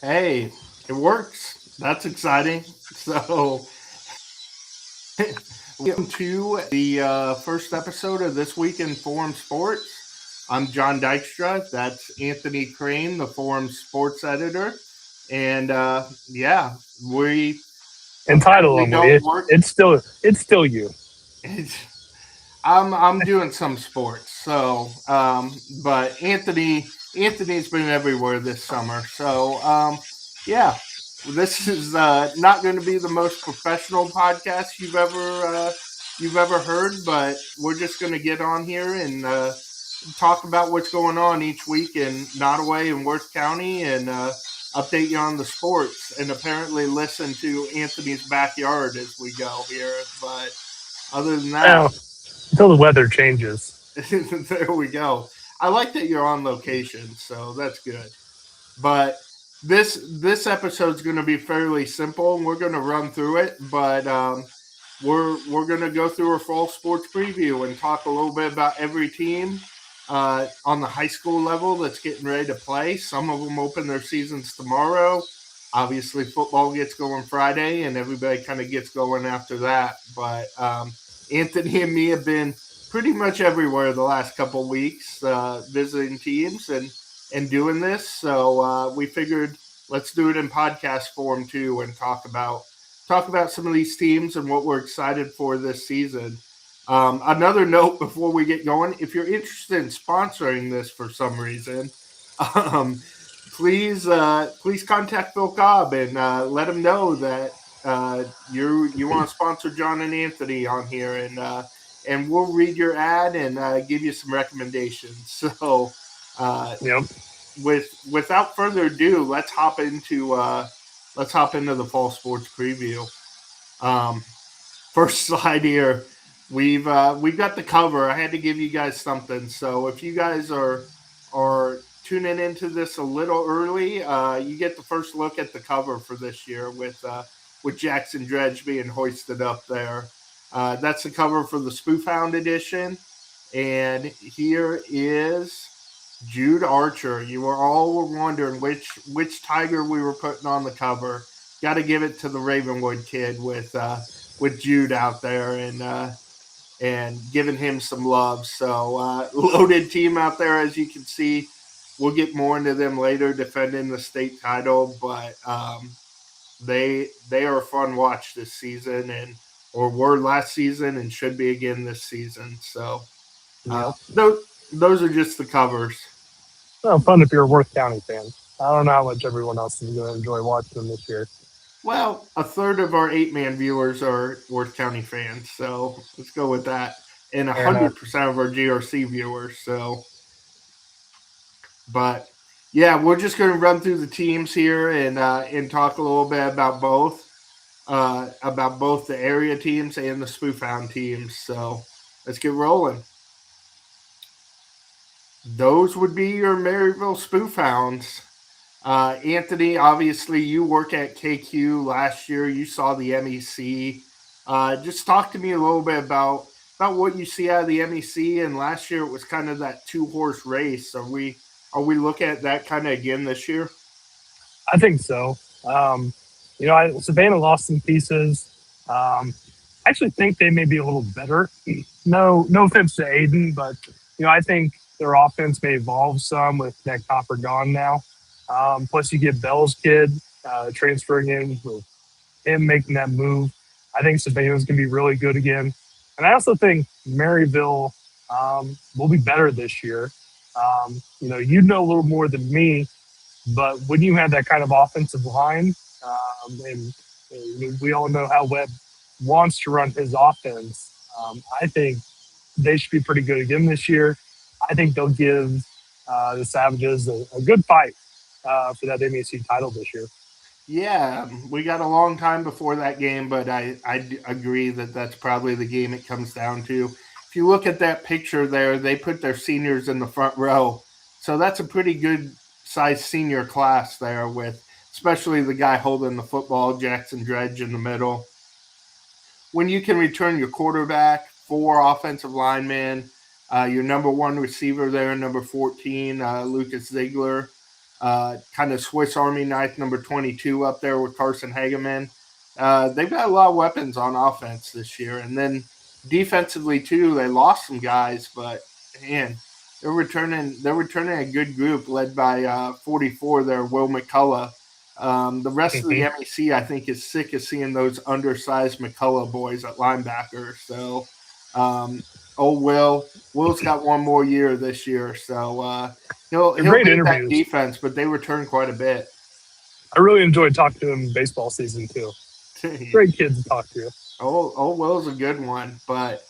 Hey, it works. That's exciting. So, welcome to the first episode of This Week in Forum Sports. I'm John Dykstra. That's Anthony Crane, the Forum Sports editor. And yeah, we Entitle apparently them. don't work. It's still you. I'm doing some sports. But Anthony's been everywhere this summer. Yeah, this is not going to be the most professional podcast you've ever heard, but we're just going to get on here and talk about what's going on each week in Nottoway and Worth County and update you on the sports and apparently listen to Anthony's backyard as we go here. But other than that, Now, until the weather changes. there we go. I like that you're on location, so that's good. But this episode's going to be fairly simple, and we're going to run through it. But we're going to go through our fall sports preview and talk a little bit about every team on the high school level that's getting ready to play. Some of them open their seasons tomorrow. Obviously, football gets going Friday, and everybody kind of gets going after that. But Anthony and me have been pretty much everywhere the last couple of weeks, visiting teams and doing this. So we figured let's do it in podcast form too, and talk about some of these teams and what we're excited for this season. Another note before we get going: if you're interested in sponsoring this for some reason, um, please contact Phil Cobb and let him know that you want to sponsor Jon and Anthony on here, and we'll read your ad and give you some recommendations. So, uh, Yep. without further ado, let's hop into the fall sports preview. Um, First slide here, we've got the cover. I had to give you guys something. So if you guys are tuning into this a little early, you get the first look at the cover for this year with Jackson Dredge being hoisted up there. That's the cover for the Spoof Hound edition, and here is Jude Archer. You were all wondering which tiger we were putting on the cover. Got to give it to the Ravenwood kid with Jude out there and giving him some love. So loaded team out there, as you can see. We'll get more into them later, defending the state title, but they are a fun watch this season, and or were last season and should be again this season. So Yep. those are just the covers. Well, fun if you're a Worth County fan. I don't know how much everyone else is going to enjoy watching them this year. Well, a third of our 8-man viewers are Worth County fans, so let's go with that. And Fair enough. 100% of our GRC viewers. So, but yeah, we're just going to run through the teams here and talk a little bit about both the area teams and the Spoof Hound teams. So let's get rolling. Those would be your Maryville Spoof Hounds. Anthony, obviously, you work at KQ last year. You saw the MEC. Just talk to me a little bit about what you see out of the MEC. And last year, it was kind of that 2-horse race. Are we looking at that kind of again this year? I think so. Savannah lost some pieces. I actually think they may be a little better. No offense to Aiden, but I think their offense may evolve some with Nick Copper gone now. Plus, you get Bell's kid transferring in with him making that move. I think Savannah's going to be really good again. And I also think Maryville will be better this year. You know a little more than me, but when you have that kind of offensive line, and we all know how Webb wants to run his offense, I think they should be pretty good again this year. I think they'll give the Savages a good fight for that MEC title this year. Yeah, we got a long time before that game, but agree that that's probably the game it comes down to. If you look at that picture there, they put their seniors in the front row. So that's a pretty good sized senior class there, with especially the guy holding the football, Jackson Dredge, in the middle. When you can return your quarterback, 4 offensive linemen, your number one receiver there, number 14, Lucas Ziegler. kind of Swiss Army knife number 22 up there with Carson Hageman. They've got a lot of weapons on offense this year. And then defensively, too, they lost some guys, but man, they're returning a good group led by 44 there, Will McCullough. The rest of the Mhm. MEC, I think, is sick of seeing those undersized McCullough boys at linebacker. So, um, Will's got one more year this year, so he'll They're he'll great lead that interviews. defense. But they return quite a bit. I really enjoyed talking to him baseball season too. Great kids to talk to. Old Will's a good one, but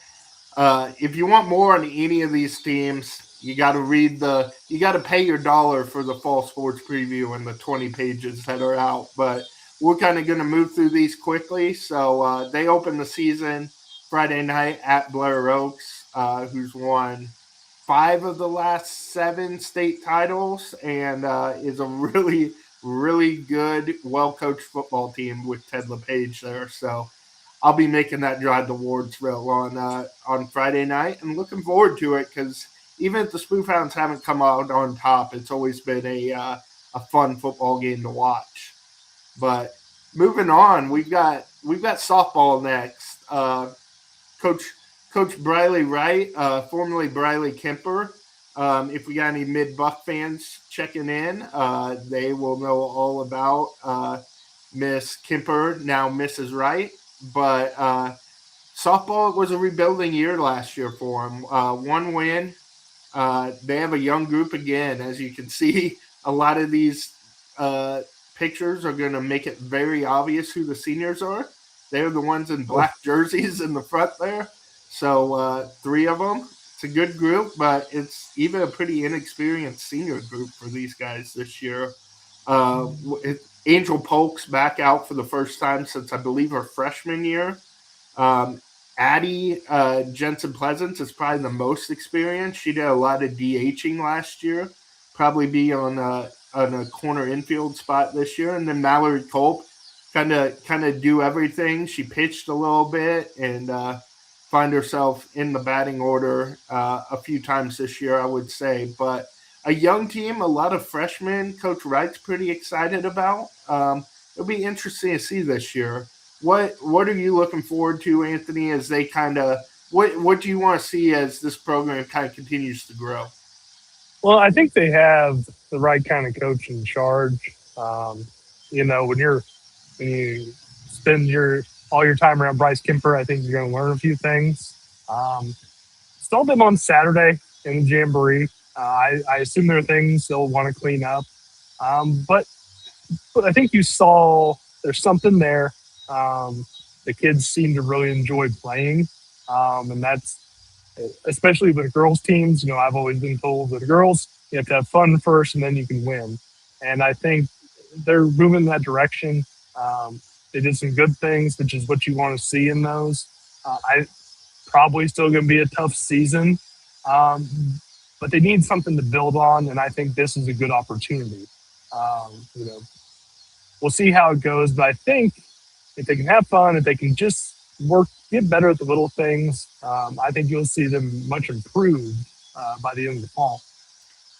if you want more on any of these teams, you got to pay your dollar for the fall sports preview and the 20 pages that are out. But we're kind of going to move through these quickly. So they open the season Friday night at Blair Oaks, who's won 5 of the last 7 state titles and is a really good, well coached football team with Ted LePage there. So I'll be making that drive to Wardsville on Friday night and looking forward to it because even if the Spoof Hounds haven't come out on top, it's always been a fun football game to watch. But moving on, we've got softball next. Coach Coach Briley Wright, formerly Briley Kemper. If we got any mid Buck fans checking in, they will know all about Miss Kemper, now Mrs. Wright. But softball was a rebuilding year last year for them. One win. They have a young group again. As you can see, a lot of these uh, pictures are going to make it very obvious who the seniors are. They're the ones in Oh, black jerseys in the front there. So 3 of them. It's a good group, but it's even a pretty inexperienced senior group for these guys this year. Uh, Angel Polk's back out for the first time since I believe her freshman year. Um, Addie Jensen Pleasance is probably the most experienced. She did a lot of DHing last year, probably be on a corner infield spot this year. And then Mallory Culp kind of do everything. She pitched a little bit and find herself in the batting order a few times this year, I would say. But a young team, a lot of freshmen. Coach Wright's pretty excited about. It'll be interesting to see this year. What are you looking forward to, Anthony? As they kind of what do you want to see as this program kind of continues to grow? well, I think they have the right kind of coach in charge. You know, when you spend your all your time around Bryce Kemper, I think you're going to learn a few things. Um, Stole them on Saturday in the jamboree. I assume there are things they'll want to clean up, but I think you saw there's something there. Um, the kids seem to really enjoy playing, and that's especially with girls teams. You know, I've always been told with girls you have to have fun first, and then you can win. And I think they're moving in that direction. They did some good things, which is what you want to see in those. I probably still going to be a tough season, um, but they need something to build on, and I think this is a good opportunity. You know, we'll see how it goes, but I think if they can have fun, if they can just get better at the little things, I think you'll see them much improved by the end of the fall.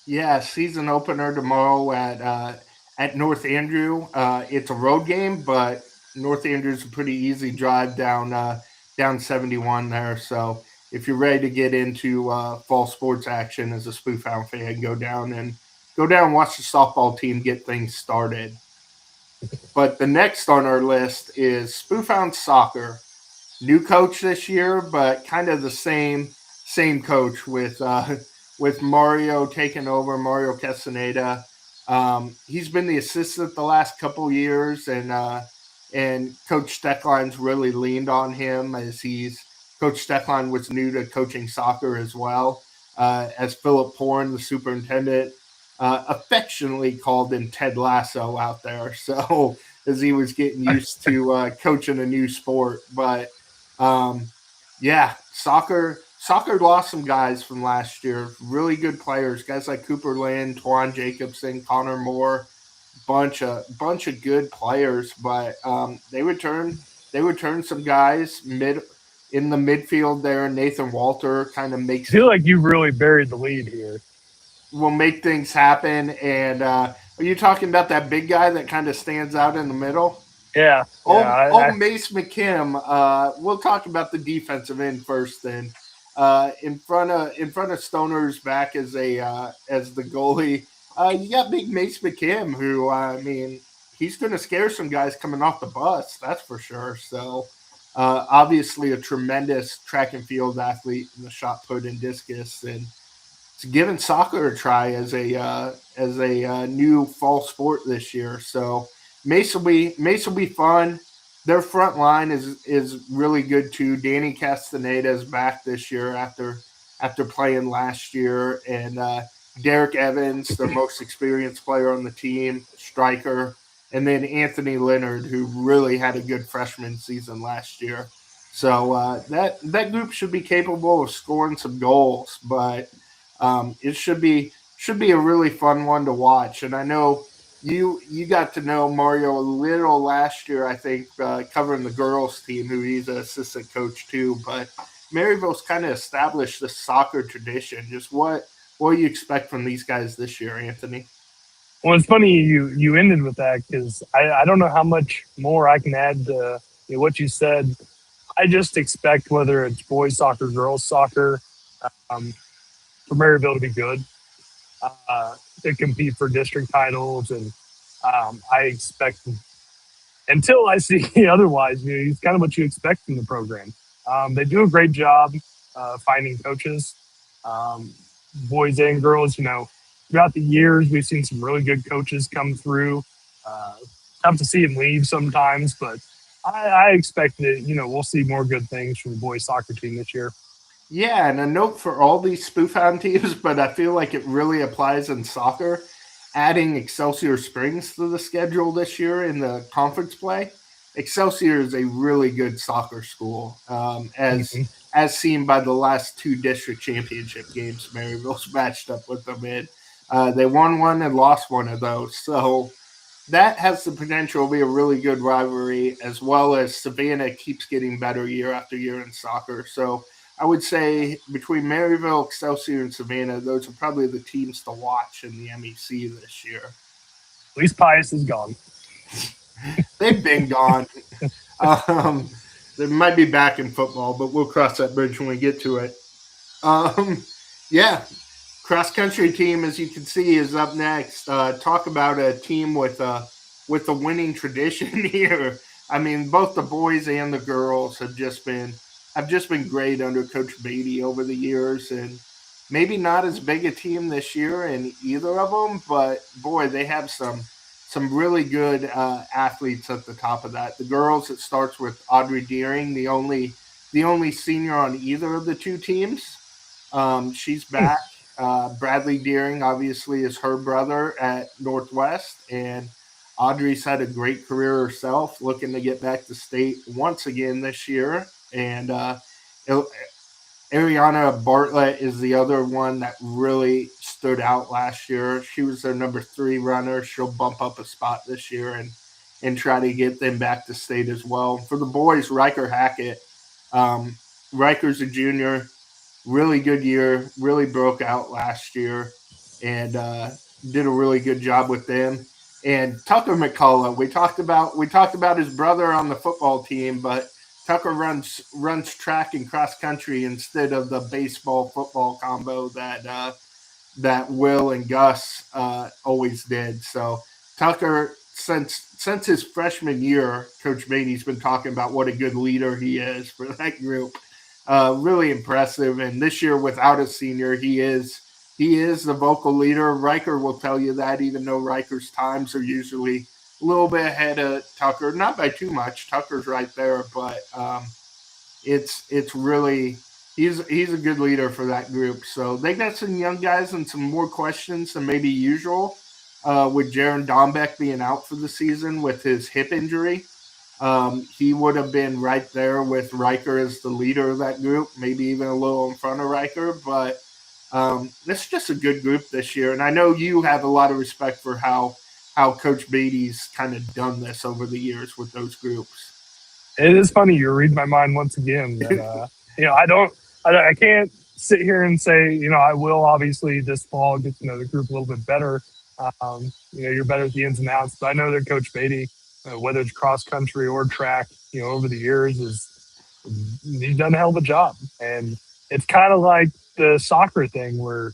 Yeah, season opener tomorrow at North Andrew. It's a road game, but North Andrew's a pretty easy drive down 71 there. So if you're ready to get into fall sports action as a Spoof Hound fan, go down and watch the softball team get things started. But the next on our list is Spoof Hound soccer. New coach this year, but kind of the same coach with Mario taking over, Mario Castaneda. He's been the assistant the last couple years, and Coach Steckline's really leaned on him as Coach Steckline was new to coaching soccer as well. As Philip Porn, the superintendent, affectionately called him Ted Lasso out there. So as he was getting used to coaching a new sport, but um, yeah, soccer lost some guys from last year. Really good players, guys like Cooper Lynn, Twan Jacobson, Connor Moore, bunch of good players. But they returned some guys mid in the midfield there. Nathan Walter kind of I feel like you really buried the lead here. will make things happen. And Are you talking about that big guy that kind of stands out in the middle? Yeah, yeah. Old Mace McKim. We'll talk about the defensive end first. Then, in front of Stoner's back as the goalie, you got big Mace McKim, who I mean, he's going to scare some guys coming off the bus. That's for sure. So, obviously, a tremendous track and field athlete in the shot put and discus, and it's giving soccer a try as a new fall sport this year. So Mace will be fun. Their front line is really good too. Danny Castaneda is back this year after playing last year, and Derek Evans, their most experienced player on the team, striker, and then Anthony Leonard, who really had a good freshman season last year. So that group should be capable of scoring some goals, but it should be a really fun one to watch. And I know you got to know Mario a little last year, I think, covering the girls team, who he's an assistant coach too. But Maryville's kind of established the soccer tradition. Just what do you expect from these guys this year, Anthony? Well, it's funny you ended with that because I don't know how much more I can add to what you said. I just expect whether it's boys soccer, girls soccer, um, for Maryville to be good, to compete for district titles, and I expect until I see otherwise, it's kind of what you expect from the program. They do a great job finding coaches, um, boys and girls. Throughout the years, we've seen some really good coaches come through. Uh, Tough to see them leave sometimes, but I expect that we'll see more good things from the boys soccer team this year. Yeah, and a note for all these spoof hound teams, but I feel like it really applies in soccer. Adding Excelsior Springs to the schedule this year in the conference play. Excelsior is a really good soccer school, Mhm. as seen by the last two district championship games Maryville's matched up with them in. They won one and lost one of those, so that has the potential to be a really good rivalry, as well as Savannah keeps getting better year after year in soccer. So I would say between Maryville, Excelsior, and Savannah, those are probably the teams to watch in the MEC this year. At least Pius is gone. They've been gone. Um, they might be back in football, but we'll cross that bridge when we get to it. Um, yeah, cross country team, as you can see, is up next. Talk about a team with a winning tradition here. I mean, both the boys and the girls have just been great under Coach Beatty over the years, and maybe not as big a team this year in either of them, but boy, they have some really good athletes at the top of that. The girls, it starts with Audrey Deering, the only senior on either of the two teams. She's back. Bradley Deering, obviously, is her brother at Northwest, and Audrey's had a great career herself, looking to get back to state once again this year. And Ariana Bartlett is the other one that really stood out last year. She was their number three runner. She'll bump up a spot this year and try to get them back to state as well. For the boys, Riker Hackett. Um, Riker's a junior, really good year, really broke out last year, and did a really good job with them. And Tucker McCullough, we talked about his brother on the football team, but Tucker runs track and cross country instead of the baseball football combo that Will and Gus always did. So Tucker, since his freshman year, Coach Beatty's been talking about what a good leader he is for that group. Really impressive. And this year, without a senior, he is the vocal leader. Riker will tell you that, even though Riker's times are usually a little bit ahead of Tucker, not by too much. Tucker's right there, but it's really he's a good leader for that group. So they got some young guys and some more questions than maybe usual. With Jaron Dombeck being out for the season with his hip injury, he would have been right there with Riker as the leader of that group, maybe even a little in front of Riker. But it's just a good group this year, and I know you have a lot of respect for how Coach Beatty's kind of done this over the years with those groups. It is funny. You read my mind once again. That I can't sit here and say I will obviously this fall get to know the group a little bit better. You're better at the ins and outs. But I know that Coach Beatty, whether it's cross country or track, over the years, he's done a hell of a job. And it's kind of like the soccer thing where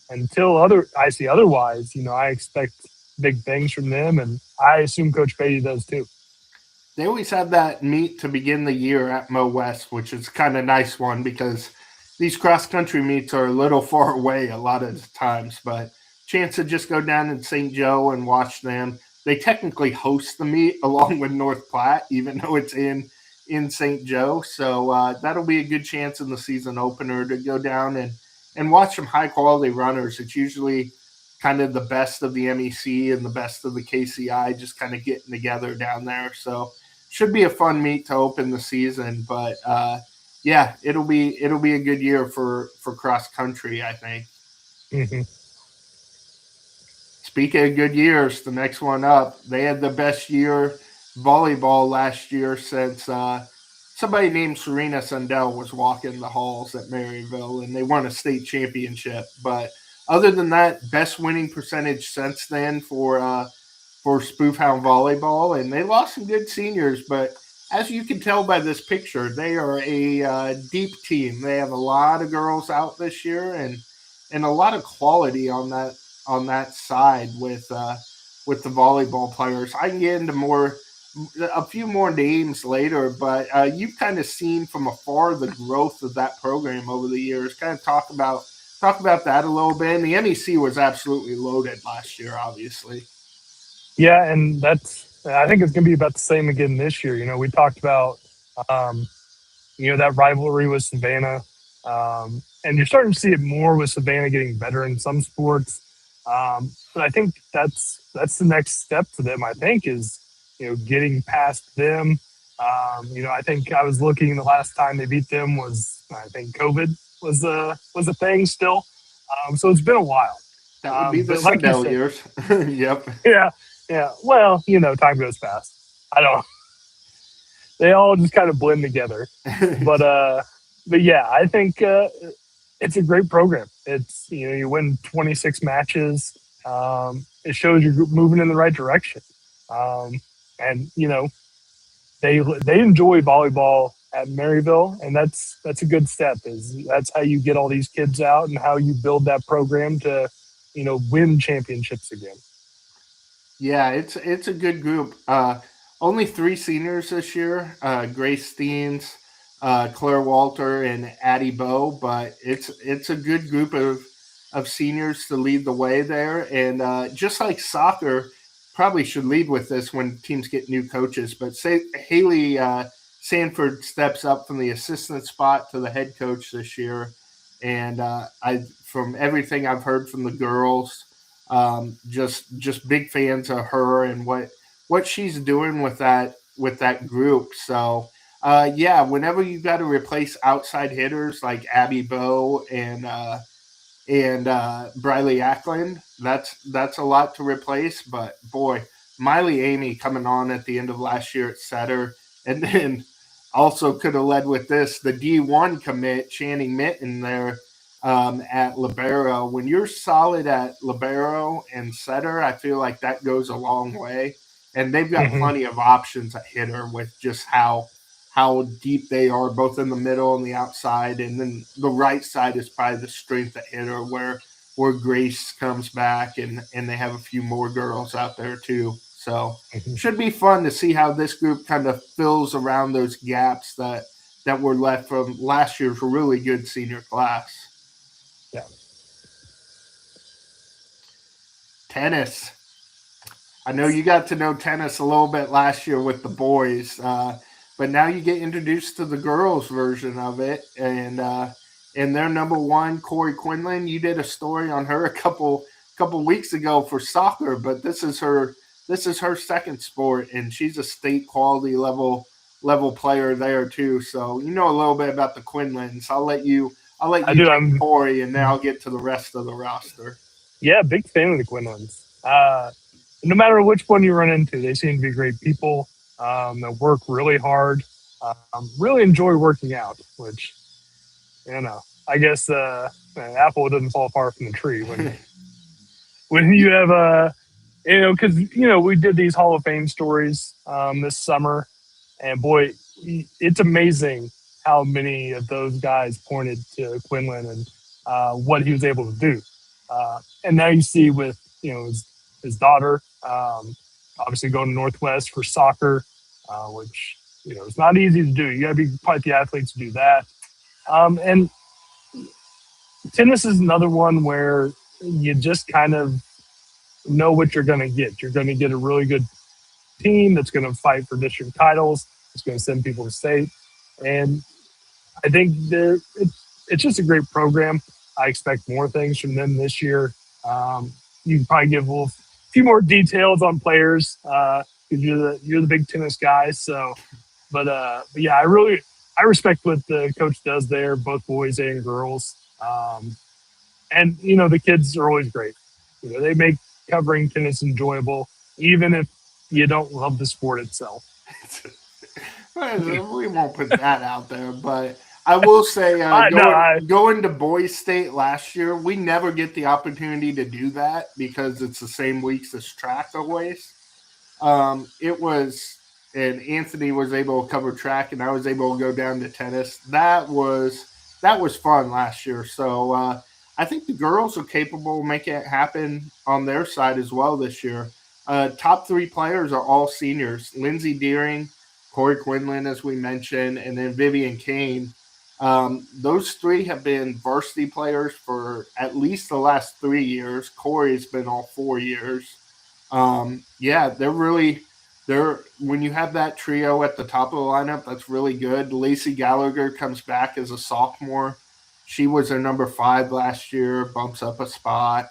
until I see otherwise, I expect big things from them, and I assume Coach Beatty does too. They always have that meet to begin the year at Mo West, which is kind of nice one because these cross country meets are a little far away a lot of the times, but chance to just go down in St. Joe and watch them. They technically host the meet along with North Platte, even though it's in St. Joe. So that'll be a good chance in the season opener to go down and watch some high quality runners. It's usually kind of the best of the MEC and the best of the KCI just kind of getting together down there. So should be a fun meet to open the season. But yeah, it'll be a good year for cross country, I think. Hmm. Speaking of good years, the next one up, they had the best year volleyball last year since somebody named Serena Sundell was walking the halls at Maryville, and they won a state championship. But other than that, best winning percentage since then for Spoofhound volleyball, and they lost some good seniors, but as you can tell by this picture, they are a deep team. They have a lot of girls out this year, and a lot of quality on that side with the volleyball players. I can get into a few more names later, but you've kind of seen from afar the growth of that program over the years. Kind of talk about that a little bit. And the MEC was absolutely loaded last year, obviously. Yeah, and I think it's going to be about the same again this year. We talked about um, that rivalry with Savannah, and you're starting to see it more with Savannah getting better in some sports. But I think that's the next step for them. I think is getting past them. I think I was looking the last time they beat them was I think COVID was a thing still. So it's been a while. That would be the But like you Sundell said, years. Yep. yeah, yeah. Well, time goes fast. I don't. They all just kind of blend together. But yeah, I think it's a great program. It's you win 26 matches. It shows you're moving in the right direction. And they enjoy volleyball at Maryville, and that's a good step. That's how you get all these kids out and how you build that program to win championships again. Yeah, it's a good group. Only three seniors this year: Grace Steens, Claire Walter, and Addie Bow. But it's a good group of seniors to lead the way there. And just like soccer, probably should lead with this when teams get new coaches. But say Haley Sanford steps up from the assistant spot to the head coach this year, and I from everything I've heard from the girls just big fans of her and what she's doing with that group. So yeah, whenever you got to replace outside hitters like Abby Bow and Briley Ackland, that's a lot to replace. But boy, Miley Amy coming on at the end of last year at setter, and then also could have led with this the D1 commit Channing Mitten there at libero. When you're solid at libero and setter, I feel like that goes a long way. And they've got Hmm. plenty of options at hitter with just how deep they are, both in the middle and the outside. And then the right side is probably the strength at hitter, where Grace comes back, and they have a few more girls out there too. So should be fun to see how this group kind of fills around those gaps that were left from last year's really good senior class. Yeah. Tennis. I know you got to know tennis a little bit last year with the boys, but now you get introduced to the girls' version of it, and their number one, Corey Quinlan. You did a story on her a couple weeks ago for soccer, but this is her second sport, and she's a state quality level player there too. So you know a little bit about the Quinlans. I'll let I you do. take Corey, and then I'll get to the rest of the roster. Yeah, big fan of the Quinlans. No matter which one you run into, they seem to be great people. They work really hard. Really enjoy working out, which I guess apple doesn't fall far from the tree. When when you have because we did these Hall of Fame stories this summer, and boy, it's amazing how many of those guys pointed to Quinlan and what he was able to do. And now you see with his daughter, obviously going to Northwest for soccer, which it's not easy to do. You got to be quite the athlete to do that. And tennis is another one where you just kind of know what you're going to get. You're going to get a really good team that's going to fight for district titles. It's going to send people to state, and I think it's just a great program. I expect more things from them this year. You can probably give a few more details on players because you're the big tennis guy. So, but yeah, I respect what the coach does there, both boys and girls. And the kids are always great. They make covering tennis enjoyable, even if you don't love the sport itself. We won't put that out there, but I will say, I no, going to Boys State last year, we never get the opportunity to do that because it's the same weeks as track always. It was, and Anthony was able to cover track, and I was able to go down to tennis. That was fun last year. So I think the girls are capable of making it happen on their side as well this year. Top three players are all seniors: Lindsay Deering, Corey Quinlan, as we mentioned, and then Vivian Kane. Those three have been varsity players for at least the last 3 years. Corey's been all 4 years. Yeah, they're when you have that trio at the top of the lineup, that's really good. Lacey Gallagher comes back as a sophomore. She was a number 5 last year, bumps up a spot.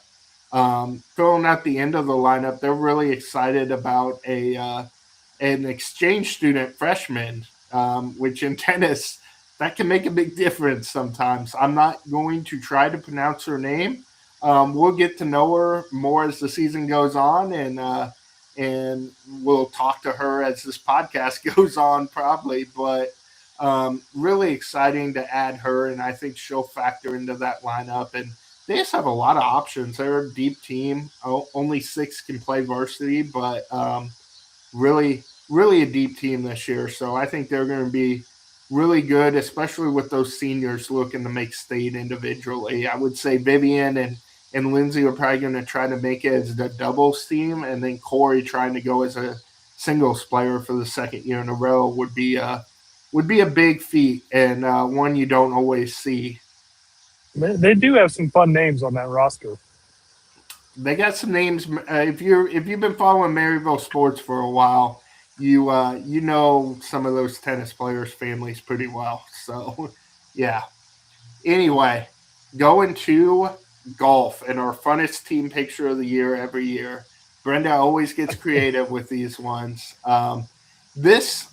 Filling out the end of the lineup, they're really excited about an exchange student freshman, which in tennis that can make a big difference sometimes. I'm not going to try to pronounce her name. We'll get to know her more as the season goes on, and we'll talk to her as this podcast goes on, probably. But really exciting to add her, and I think she'll factor into that lineup. And they just have a lot of options. They're a deep team. Only 6 can play varsity, but really, really a deep team this year. So I think they're going to be really good, especially with those seniors looking to make state individually. I would say Vivian and Lindsay are probably going to try to make it as the doubles team, and then Corey trying to go as a singles player for the second year in a row would be a big feat, and one you don't always see. They do have some fun names on that roster. They got some names. If you've been following Maryville sports for a while, you know some of those tennis players' families pretty well. So, yeah. Anyway, going to golf and our funnest team picture of the year every year. Brenda always gets creative with these ones. This,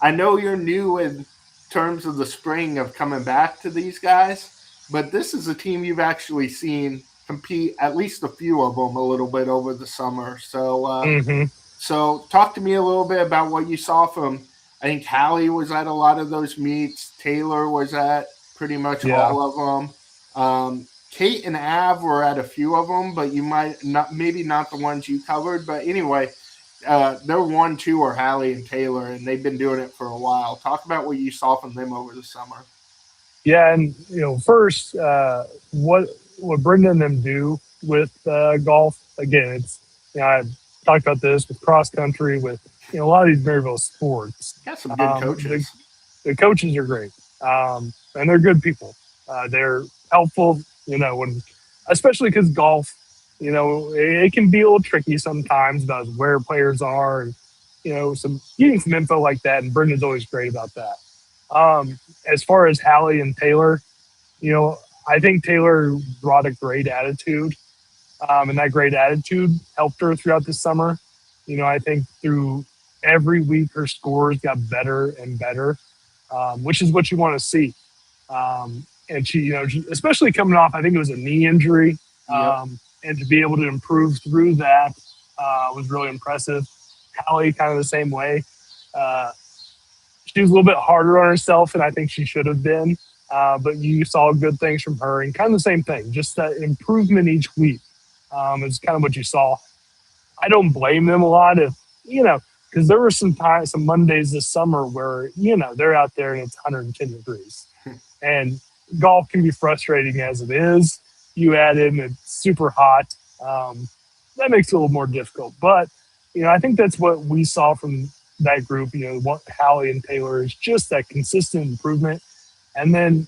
I know you're new in terms of the spring of coming back to these guys, but this is a team you've actually seen compete, at least a few of them, a little bit over the summer. So, so talk to me a little bit about what you saw from. I think Hallie was at a lot of those meets. Taylor was at pretty much all of them. Kate and Av were at a few of them, but you might not, maybe not the ones you covered. But anyway, they're 1, 2, or Hallie and Taylor, and they've been doing it for a while. Talk about what you saw from them over the summer. Yeah, and first, what Brenda and them do with golf. Again, it's I talked about this with cross country, with a lot of these Maryville sports. Got some good coaches. The coaches are great, and they're good people. They're helpful, when especially because golf, it can be a little tricky sometimes about where players are, and some getting some info like that. And Brendan's always great about that. As far as Hallie and Taylor, I think Taylor brought a great attitude, and that great attitude helped her throughout the summer. I think through every week her scores got better and better, which is what you want to see. And she, especially coming off, I think it was a knee injury, and to be able to improve through that was really impressive. Hallie, kind of the same way. She was a little bit harder on herself than I think she should have been. But you saw good things from her, and kind of the same thing, just that improvement each week. is kind of what you saw. I don't blame them a lot if, because there were some times, some Mondays this summer where, they're out there and it's 110 degrees. And golf can be frustrating as it is. You add in it's super hot. That makes it a little more difficult. But, I think that's what we saw from that group, what Hallie and Taylor is just that consistent improvement. And then,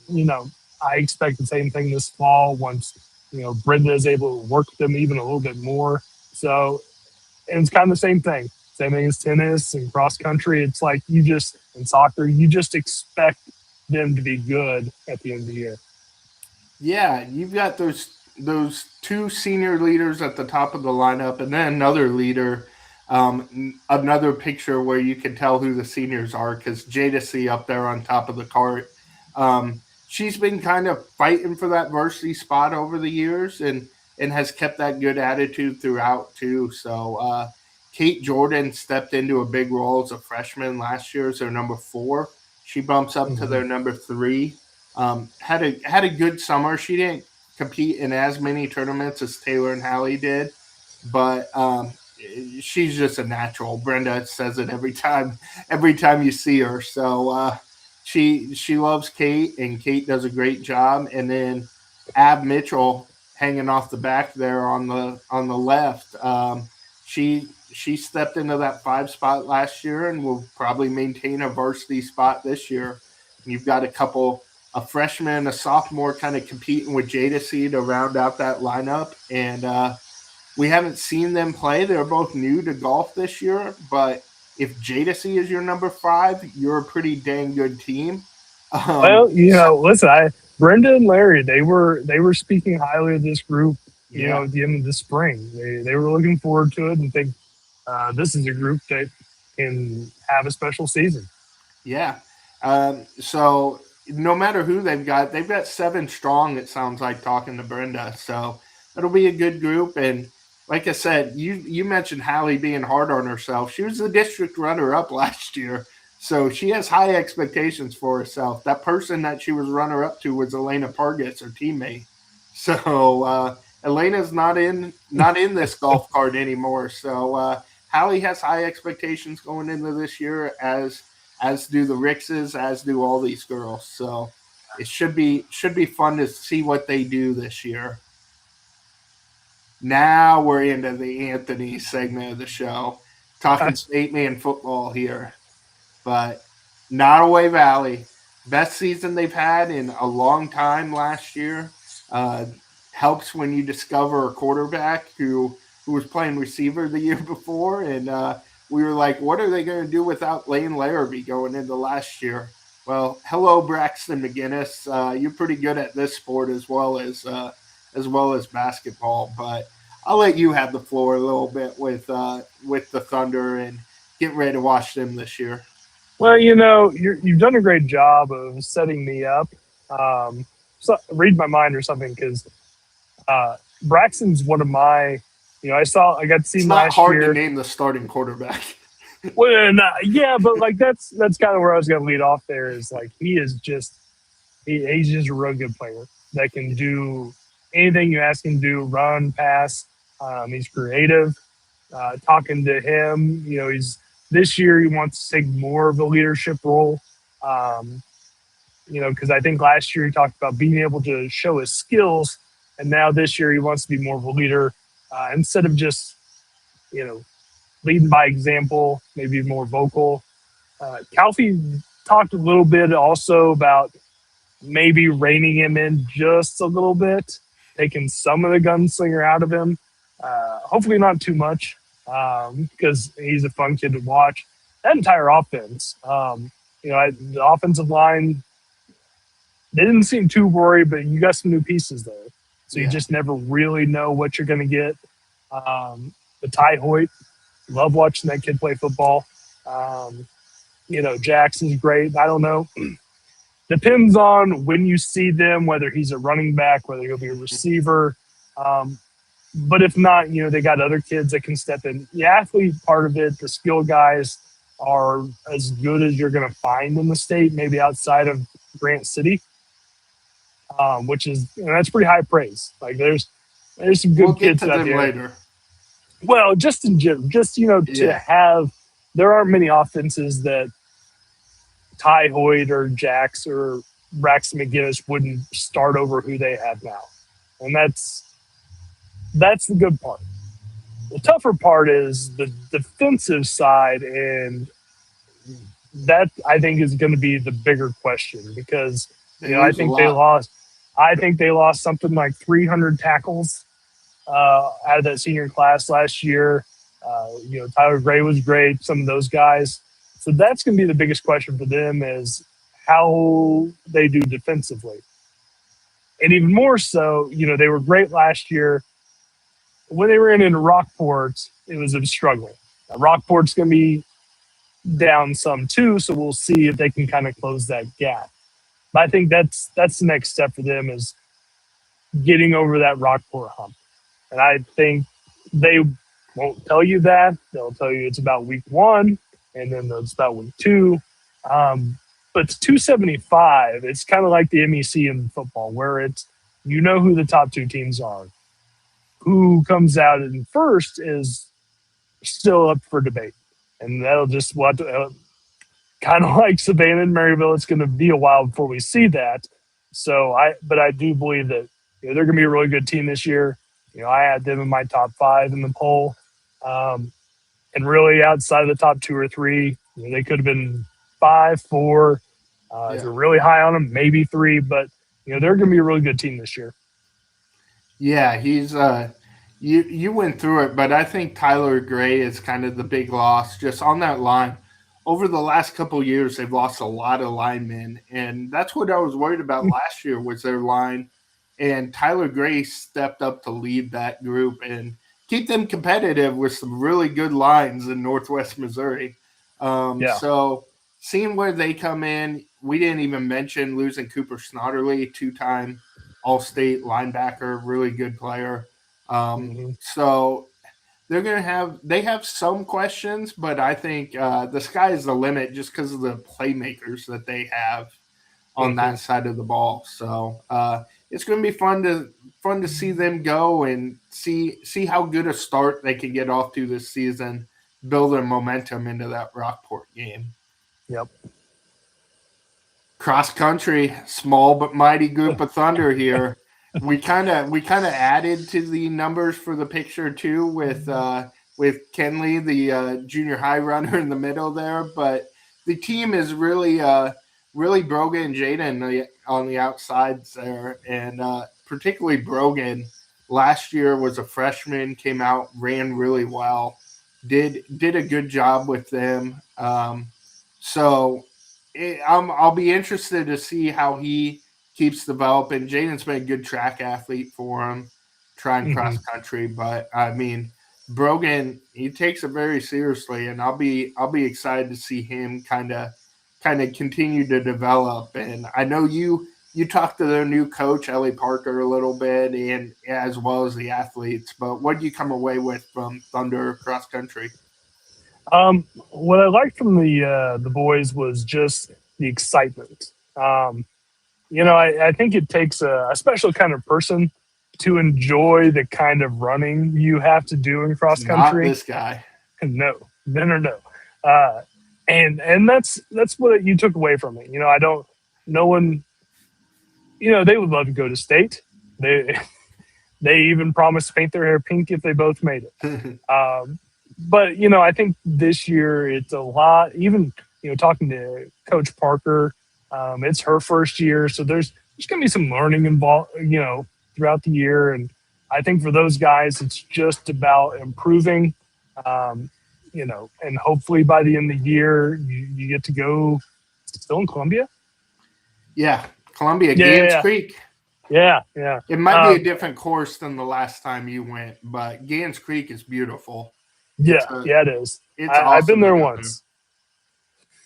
I expect the same thing this fall once, Brenda is able to work with them even a little bit more. So, and it's kind of the same thing. Same thing as tennis and cross country. It's like in soccer, you just expect them to be good at the end of the year. Yeah, you've got those two senior leaders at the top of the lineup, and then another leader. Another picture where you can tell who the seniors are because Jadacy up there on top of the cart. She's been kind of fighting for that varsity spot over the years, and has kept that good attitude throughout too. So Kate Jordan stepped into a big role as a freshman last year as their number 4. She bumps up to Mm-hmm. their number 3. Had a good summer. She didn't compete in as many tournaments as Taylor and Hallie did, but she's just a natural. Brenda says it every time you see her. So she loves Kate, and Kate does a great job. And then Ab Mitchell hanging off the back there on the left. She stepped into that 5 spot last year and will probably maintain a varsity spot this year. You've got a freshman, a sophomore, kind of competing with Jadacy to round out that lineup, and we haven't seen them play. They're both new to golf this year, but if Jadacy is your number 5, you're a pretty dang good team. Um, Well, listen, Brenda and Larry, they were speaking highly of this group. yeah, At the end of the spring, they were looking forward to it and think this is a group that can have a special season. yeah. So no matter who they've got 7 strong. It sounds like talking to Brenda. So it'll be a good group. And like I said, you mentioned Hallie being hard on herself. She was the district runner up last year, so she has high expectations for herself. That person that she was runner up to was Elena Pargis, her teammate. So Elena's not in this golf cart anymore. So Hallie has high expectations going into this year, as do the Rickses, as do all these girls. So it should be fun to see what they do this year. Now we're into the Anthony segment of the show, talking state man football here. But Nottoway Valley, best season they've had in a long time last year. Uh, Helps when you discover a quarterback who was playing receiver the year before, and we were like, what are they going to do without Lane Larrabee going into last year? Well, hello Braxton McGinnis. You're pretty good at this sport as well as basketball, but I'll let you have the floor a little bit with the Thunder and get ready to watch them this year. Well, you've done a great job of setting me up. So read my mind or something because Braxton's one of my. I got to see It's him not last hard to year. name the starting quarterback. Well, yeah, but like that's kind of where I was going to lead off. There is like he's just a real good player that can do anything you ask him to do, run, pass. He's creative. Talking to him, he's this year he wants to take more of a leadership role. Um, because I think last year he talked about being able to show his skills, and now this year he wants to be more of a leader instead of just you know leading by example, maybe more vocal. Calfee talked a little bit also about maybe reining him in just a little bit, taking some of the gunslinger out of him. Hopefully not too much, because he's a fun kid to watch. That entire offense, the offensive line, they didn't seem too worried, but you got some new pieces there. So you Yeah, just never really know what you're going to get. But Ty Hoyt, love watching that kid play football. Um, Jackson's great. I don't know. Depends on when you see them, whether he's a running back, whether he'll be a receiver. Um, but if not, they got other kids that can step in. The athlete part of it, the skill guys are as good as you're going to find in the state, maybe outside of Grant City, which is that's pretty high praise. Like there's There's some We'll good get kids to out them there. later. Well, just in general, just to Yeah. have, there aren't many offenses that Ty Hoyt or Jax or Braxton McGinnis wouldn't start over who they have now, and that's the good part. The tougher part is the defensive side, and that I think is going to be the bigger question because They I lose a think they lot. lost. I think they lost something like 300 tackles out of that senior class last year. Tyler Gray was great. Some of those guys. So that's going to be the biggest question for them is how they do defensively. And even more so, they were great last year. When they were in Rockport, it was a struggle. Now, Rockport's going to be down some too, so we'll see if they can kind of close that gap. But I think that's the next step for them is getting over that Rockport hump. And I think they won't tell you that. They'll tell you it's about week one, and then it's about week two. But it's 275. It's kind of like the MEC in football, where it's who the top two teams are. Who comes out in first is still up for debate, and that'll just kind of like Savannah and Maryville. It's going to be a while before we see that. But I do believe that they're going to be a really good team this year. I had them in my top 5 in the poll, and really outside of the top 2 or 3, they could have been 5, 4. If you're really high on them, maybe 3. But they're going to be a really good team this year. Yeah, he's you went through it, but I think Tyler Gray is kind of the big loss just on that line. Over the last couple years, they've lost a lot of linemen, and that's what I was worried about last year was their line. And Tyler Gray stepped up to lead that group and keep them competitive with some really good lines in Northwest Missouri. Yeah. So seeing where they come in, we didn't even mention losing Cooper Snodderly, 2-time All-State linebacker, really good player. Mm-hmm. So they have some questions, but I think the sky is the limit just because of the playmakers that they have on Mm-hmm. that side of the ball. So it's going to be fun to see them go and see how good a start they can get off to this season, build their momentum into that Rockport game. Yep. Cross country, small but mighty group of thunder here. We kind of added to the numbers for the picture too with Kenley, the junior high runner in the middle there, but the team is really Brogan and Jaden on the outsides there, and particularly Brogan. Last year was a freshman, came out, ran really well, did a good job with them. So I'll be interested to see how he keeps developing. Jaden's been a good track athlete for him, trying Mm-hmm. cross country, but I mean Brogan, he takes it very seriously, and I'll be excited to see him kind of continue to develop. And I know you talked to their new coach Ellie Parker a little bit, and as well as the athletes. But what did you come away with from Thunder cross country? What I liked from the boys was just the excitement. I think it takes a special kind of person to enjoy the kind of running you have to do in It's cross not country. this guy. No, no. Uh, and that's what you took away from it. I don't. No one. They would love to go to state. They they even promised to paint their hair pink if they both made it. But I think this year it's a lot. Even talking to Coach Parker, it's her first year, so there's going to be some learning involved. Throughout the year, and I think for those guys, it's just about improving. And hopefully by the end of the year, you get to go. Still in Columbia? Yeah, Columbia, Gans Yeah, Creek. yeah, yeah. It might be a different course than the last time you went, but Gans Creek is beautiful. It's Yeah, a yeah. It is. it's I've been awesome to there go to. once.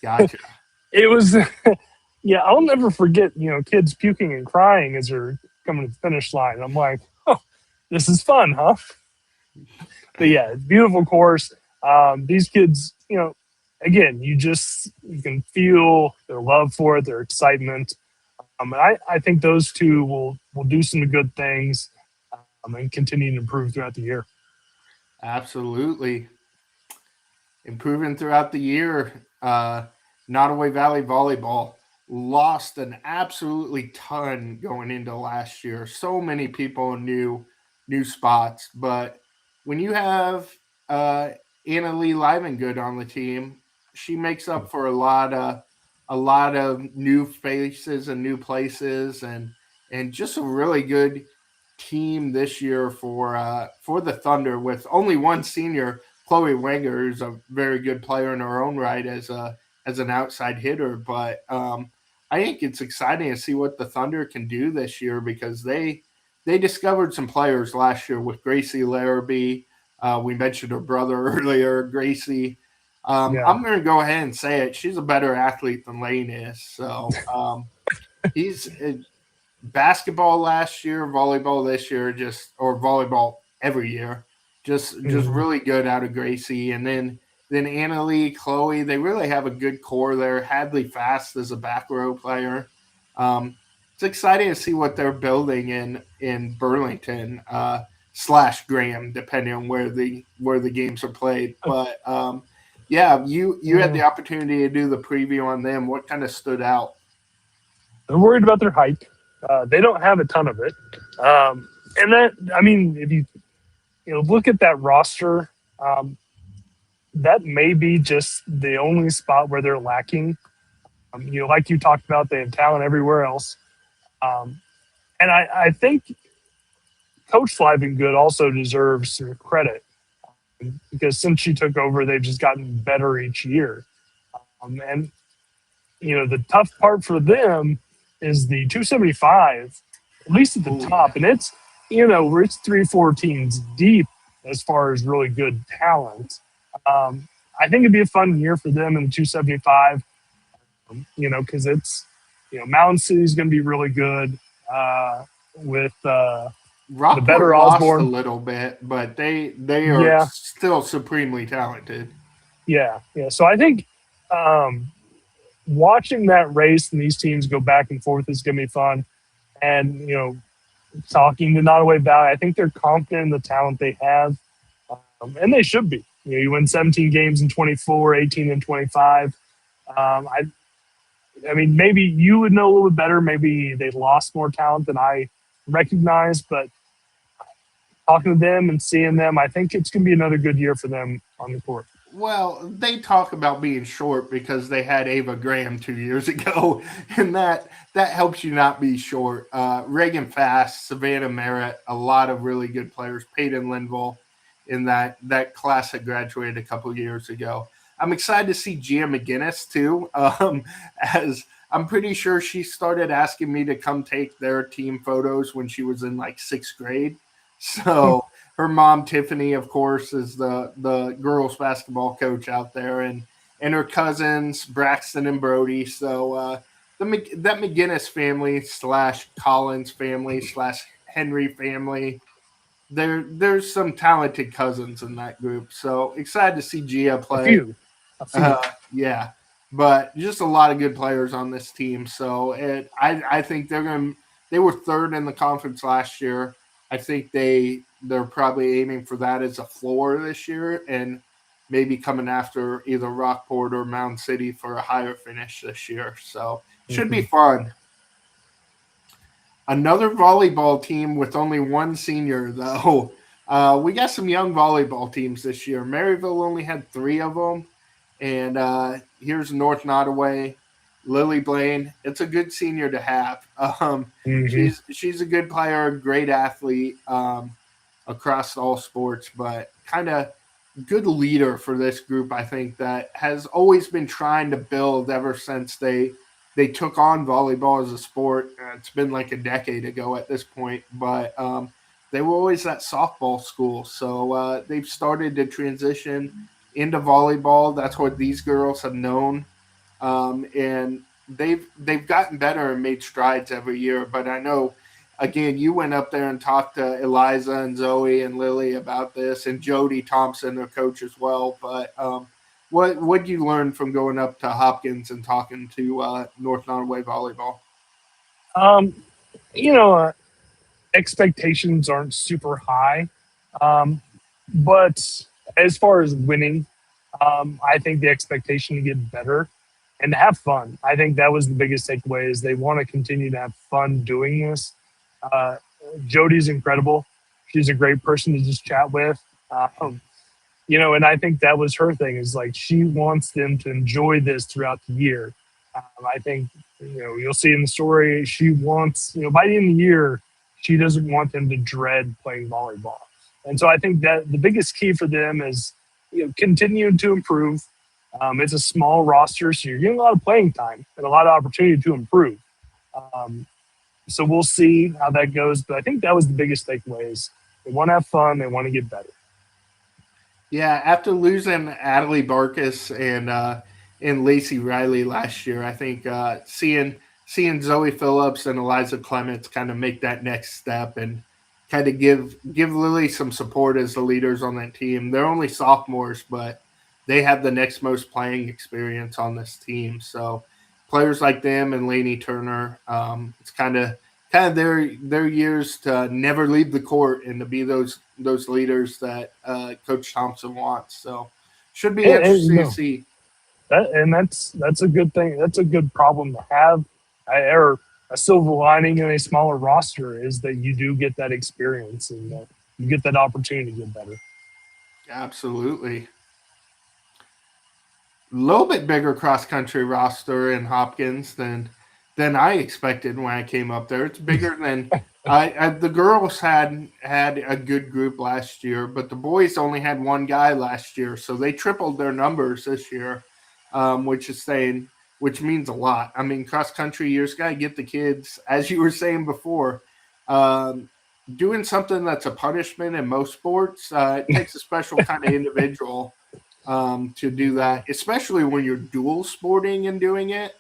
Gotcha. It was, yeah. I'll never forget. Kids puking and crying as they're coming to the finish line. I'm like, oh, this is fun, huh? But yeah, it's a beautiful course. These kids, again, you can feel their love for it, their excitement. And I think those two will do some good things. and continue to improve throughout the year. Absolutely. Improving throughout the year. Nottoway Valley Volleyball lost an absolutely ton going into last year. So many people new spots, but when you have uh, Anna Lee Livengood on the team, she makes up for a lot of new faces and new places, and just a really good team this year for the Thunder with only one senior, Chloe Wenger, who's a very good player in her own right as an outside hitter. But I think it's exciting to see what the Thunder can do this year because they discovered some players last year with Gracie Larrabee. We mentioned her brother earlier, Gracie. Yeah. I'm going to go ahead and say it. She's a better athlete than Lane is. So he's basketball last year, volleyball this year, just or volleyball every year, just Mhm. really good out of Gracie, and then Anna Lee, Chloe, they really have a good core there. Hadley Fast is a back row player. It's exciting to see what they're building in Burlington slash Graham, depending on where the games are played. But yeah, you had Yeah. the opportunity to do the preview on them. What kind of stood out? They're worried about their height. They don't have a ton of it. And that, I mean, if you look at that roster, um, that may be just the only spot where they're lacking. Like you talked about, they have talent everywhere else. Um, and I think Coach Good also deserves some credit because since she took over, they've just gotten better each year. And the tough part for them is the 275, at least at the Oh yeah. top, and it's 3-4 teams deep as far as really good talent. I think it'd be a fun year for them in the 275. Because it's Mountain City's going to be really good with the Rockport better lost a Osborne. little bit, but they are Yeah, still supremely talented. yeah. So I think um, watching that race and these teams go back and forth is going to be fun. And talking to Nottoway Valley, I think they're confident in the talent they have, and they should be. You win 17 games in 24, 18 and 25. I mean, maybe you would know a little bit better. Maybe they lost more talent than I recognize, but talking to them and seeing them, I think it's going to be another good year for them on the court. Well, they talk about being short because they had Ava Graham 2 years ago, and that helps you not be short. Reagan Fast, Savannah Merritt, a lot of really good players. Peyton Linville in that class that graduated a couple years ago. I'm excited to see Gia McGinnis too, as I'm pretty sure she started asking me to come take their team photos when she was in like sixth grade. So her mom Tiffany, of course, is the girls basketball coach out there, and her cousins Braxton and Brody. So that McGinnis family slash Collins family slash Henry family. There's some talented cousins in that group. So excited to see Gia A play. few, a few. Yeah, but just a lot of good players on this team. So I think they were third in the conference last year. I think they're probably aiming for that as a floor this year, and maybe coming after either Rockport or Mound City for a higher finish this year. So should be Mm-hmm. fun. Another volleyball team with only one senior, though. We got some young volleyball teams this year. Maryville only had three of them. And here's North Nottoway, Lily Blaine. It's a good senior to have. Mm-hmm. She's a good player, great athlete across all sports, but kind of good leader for this group. I think that has always been trying to build ever since they took on volleyball as a sport. It's been like a decade ago at this point, but they were always at softball school, so they've started to transition into volleyball. That's what these girls have known, and they've gotten better and made strides every year. But I know, again, you went up there and talked to Eliza and Zoe and Lily about this, and Jody Thompson, their coach as well. But what did you learn from going up to Hopkins and talking to North Norway volleyball? Um, you know, expectations aren't super high. Um, but as far as winning, I think the expectation to get better and to have fun. I think that was the biggest takeaway is they want to continue to have fun doing this. Uh, Jody's incredible. She's a great person to just chat with. And I think that was her thing is like she wants them to enjoy this throughout the year. I think you'll see in the story she wants by the end of the year she doesn't want them to dread playing volleyball, and so I think that the biggest key for them is continuing to improve. It's a small roster, so you're getting a lot of playing time and a lot of opportunity to improve. Um, so we'll see how that goes, but I think that was the biggest takeaway is they want to have fun, they want to get better. Yeah, after losing Adelie Barkus and Lacey Riley last year, I think seeing Zoe Phillips and Eliza Clements kind of make that next step and kind of give Lily some support as the leaders on that team. They're only sophomores, but they have the next most playing experience on this team. So players like them and Lainey Turner, it's kind of their years to never leave the court and to be those leaders that Coach Thompson wants. So should be And interesting to see. that's a good thing. That's a good problem to have. Or a silver lining in a smaller roster is that you do get that experience and you get that opportunity to get better. Absolutely. A little bit bigger cross country roster in Hopkins than I expected when I came up there. It's bigger than the girls had a good group last year, but the boys only had one guy last year, so they tripled their numbers this year, which means a lot. I mean, cross country, you just got to get the kids, as you were saying before, um, doing something that's a punishment in most sports. It takes a special kind of individual to do that, especially when you're dual sporting and doing it.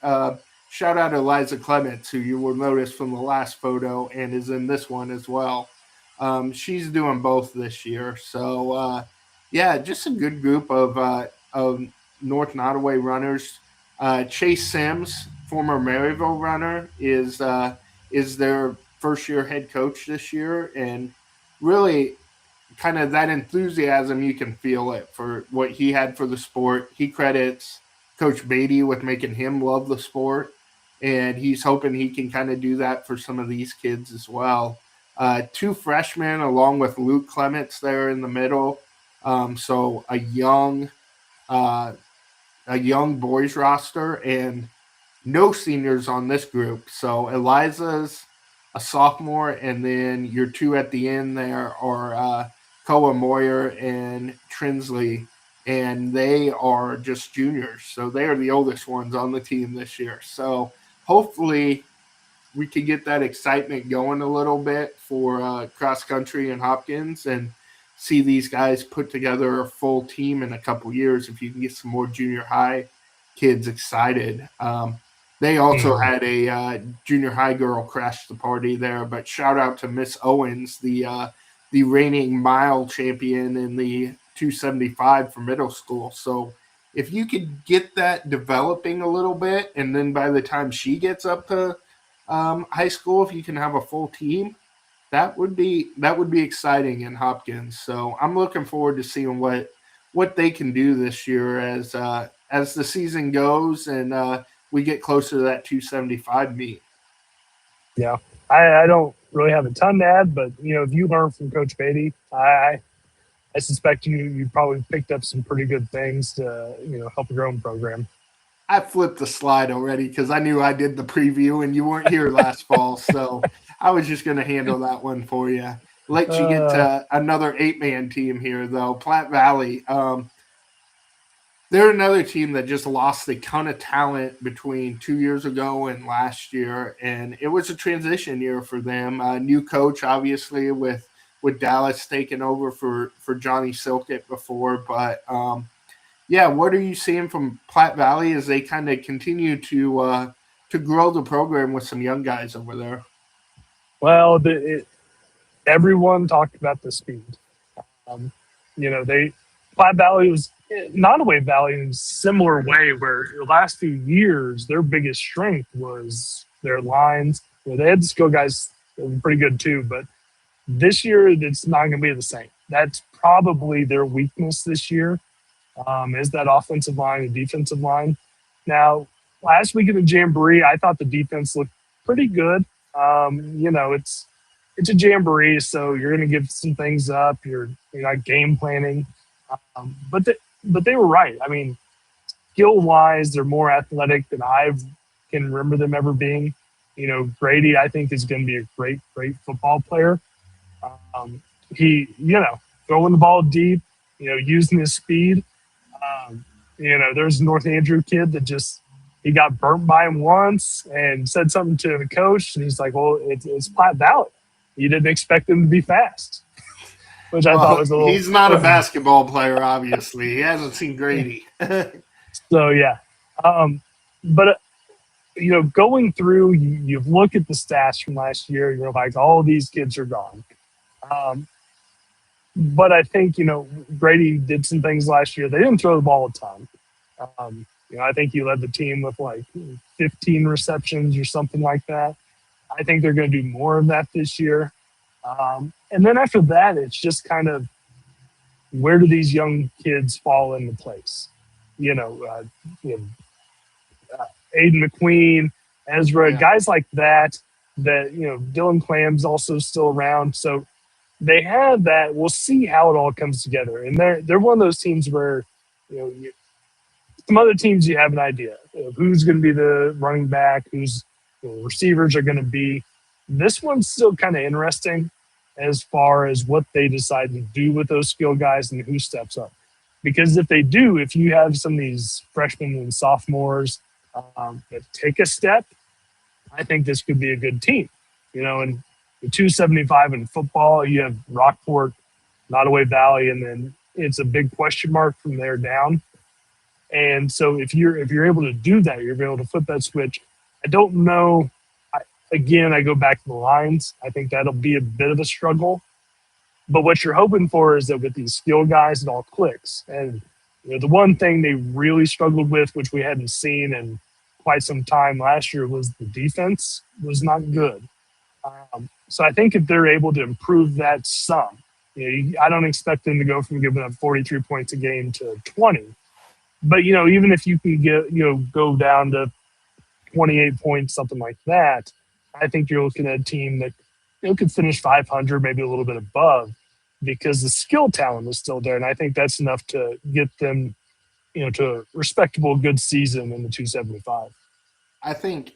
Shout out to Eliza Clements, who you will notice from the last photo and is in this one as well. She's doing both this year. So, yeah, just a good group of North Nottoway runners. Chase Sims, former Maryville runner, is their first year head coach this year. And really, kind of that enthusiasm, you can feel it for what he had for the sport. He credits Coach Beatty with making him love the sport, and he's hoping he can kind of do that for some of these kids as well. Two freshmen along with Luke Clements there in the middle. So uh, a young boys roster and no seniors on this group. So Eliza's a sophomore, and then your two at the end there are Koa Moyer and Trinsley, and they are just juniors. So they are the oldest ones on the team this year. So hopefully we can get that excitement going a little bit for cross country and Hopkins and see these guys put together a full team in a couple years if you can get some more junior high kids excited. They also Mhm. had a junior high girl crash the party there, but shout out to Miss Owens, the reigning mile champion in the 275 for middle school. So if you could get that developing a little bit, and then by the time she gets up to high school, if you can have a full team, that would be exciting in Hopkins. So I'm looking forward to seeing what they can do this year as the season goes and we get closer to that 275 meet. Yeah, I don't really have a ton to add, but if you learn from Coach Beatty, I suspect you probably picked up some pretty good things to help your own program. I flipped the slide already because I knew I did the preview and you weren't here last fall, so I was just going to handle that one for you. Let you get Uh, to another 8-man team here, though. Platte Valley. They're another team that just lost a ton of talent between 2 years ago and last year, and it was a transition year for them. New coach, obviously, with Dallas taking over for Johnny Silkett before, but yeah, what are you seeing from Platte Valley as they kind of continue to grow the program with some young guys over there? well, everyone talked about the speed. They Platte Valley was Nottoway Valley in a similar way, where the last few years their biggest strength was their lines. They had the skill guys that were pretty good too, but This year, it's not going to be the same. That's probably their weakness this year, is that offensive line and defensive line. Now, last week in the Jamboree, I thought the defense looked pretty good. It's a Jamboree, so you're going to give some things up. You're not game planning, but they were right. I mean, skill wise, they're more athletic than I can remember them ever being. Grady, I think, is going to be a great football player. Um, he throwing the ball deep, using his speed. Um, there's a North Andrew kid that just he got burnt by him once and said something to the coach, and he's like, "Well, it's Platte Valley. You didn't expect him to be fast," which I thought Well, was a little. he's not a basketball player, obviously. He hasn't seen Grady. So yeah, um, but going through, you look at the stats from last year. You're like, all these kids are gone. Um, but I think Grady did some things last year. They didn't throw the ball a ton. I think he led the team with like 15 receptions or something like that. I think they're going to do more of that this year. And then after that, it's just kind of where do these young kids fall into place? You know, uh, you know, Aiden McQueen, Ezra, Yeah. guys like that. That Dylan Clam's also still around, so they have that. We'll see how it all comes together. And they're one of those teams where some other teams you have an idea of who's going to be the running back, who's receivers are going to be. This one's still kind of interesting as far as what they decide to do with those skill guys and who steps up. Because if you have some of these freshmen and sophomores that take a step, I think this could be a good team. And the 275 in football, you have Rockport, Nottoway Valley, and then it's a big question mark from there down. And so if you're able to do that, you're able to flip that switch. I don't know. I go back to the lines. I think that'll be a bit of a struggle. But what you're hoping for is that with these skill guys, it all clicks. And the one thing they really struggled with, which we hadn't seen in quite some time last year, was the defense was not good. So I think if they're able to improve that some, I don't expect them to go from giving up 43 points a game to 20. But even if you can go down to 28 points, something like that, I think you're looking at a team that could finish 500, maybe a little bit above, because the skill talent is still there, and I think that's enough to get them, to a respectable, good season in the 275. I think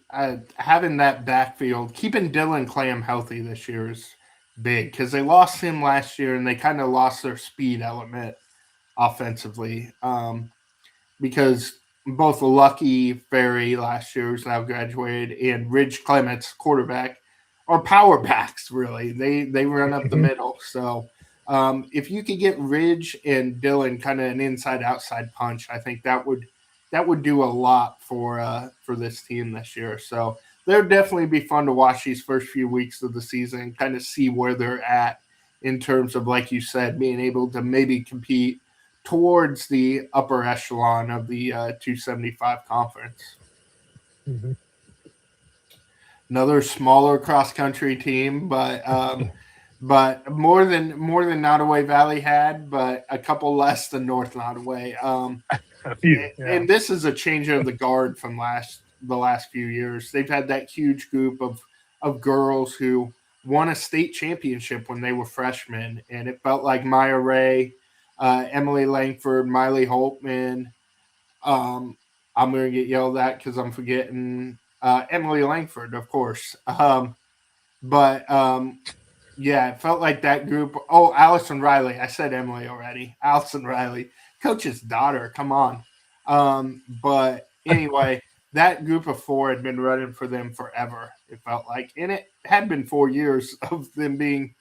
having that backfield, keeping Dylan Clam healthy this year is big because they lost him last year and they kind of lost their speed element offensively. Because both Lucky Ferry last year, who's now graduated, and Ridge Clements, quarterback, are power backs. Really, they run up the Mhm. middle. So if you could get Ridge and Dylan kind of an inside outside punch, I think that would do a lot for this team this year. So they'll definitely be fun to watch these first few weeks of the season, kind of see where they're at in terms of, like you said, being able to maybe compete towards the upper echelon of the 275 conference. Mhm. Another smaller cross country team, but more than Nottoway Valley had, but a couple less than North Nottoway. A few, yeah. And this is a change of the guard from the last few years. They've had that huge group of girls who won a state championship when they were freshmen, and it felt like Maya Ray, Emily Langford, Miley Holtman. Um, I'm going to get yelled at because I'm forgetting Emily Langford, of course. But yeah, it felt like that group. Oh, Allison Riley. I said Emily already. Allison Riley, coach's daughter. Come on. But anyway, that group of four had been running for them forever. It felt like, and it had been 4 years of them being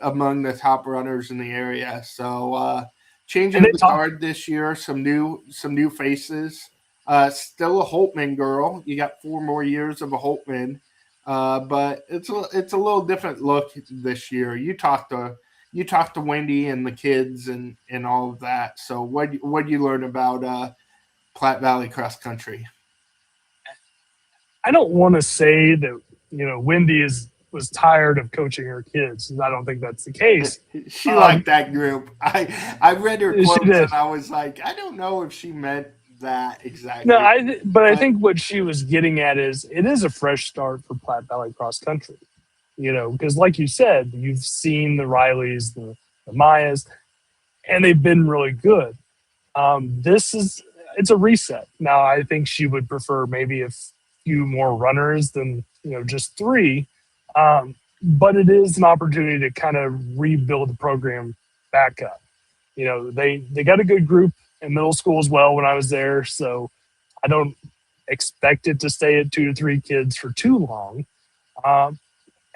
among the top runners in the area. So changing And of they the talk. guard this year, some new faces. Still a Holtman girl. You got 4 more years of a Holtman. But it's a little different look this year. You talked to Wendy and the kids and all of that. So what you learn about Platte Valley cross country? I don't want to say that Wendy is was tired of coaching her kids. And I don't think that's the case. She Um, liked that group. I read her she quotes and did. I was like, I don't know if she meant that No, exactly, but I but think what she was getting at is it is a fresh start for Platte Valley cross country. Because like you said, you've seen the Rileys, the Mayas, and they've been really good. This is it's a reset. Now I think she would prefer maybe a few more runners than just three, but it is an opportunity to kind of rebuild the program back up. They got a good group in middle school as well when I was there, so I don't expect it to stay at 2 to 3 kids for too long. Um,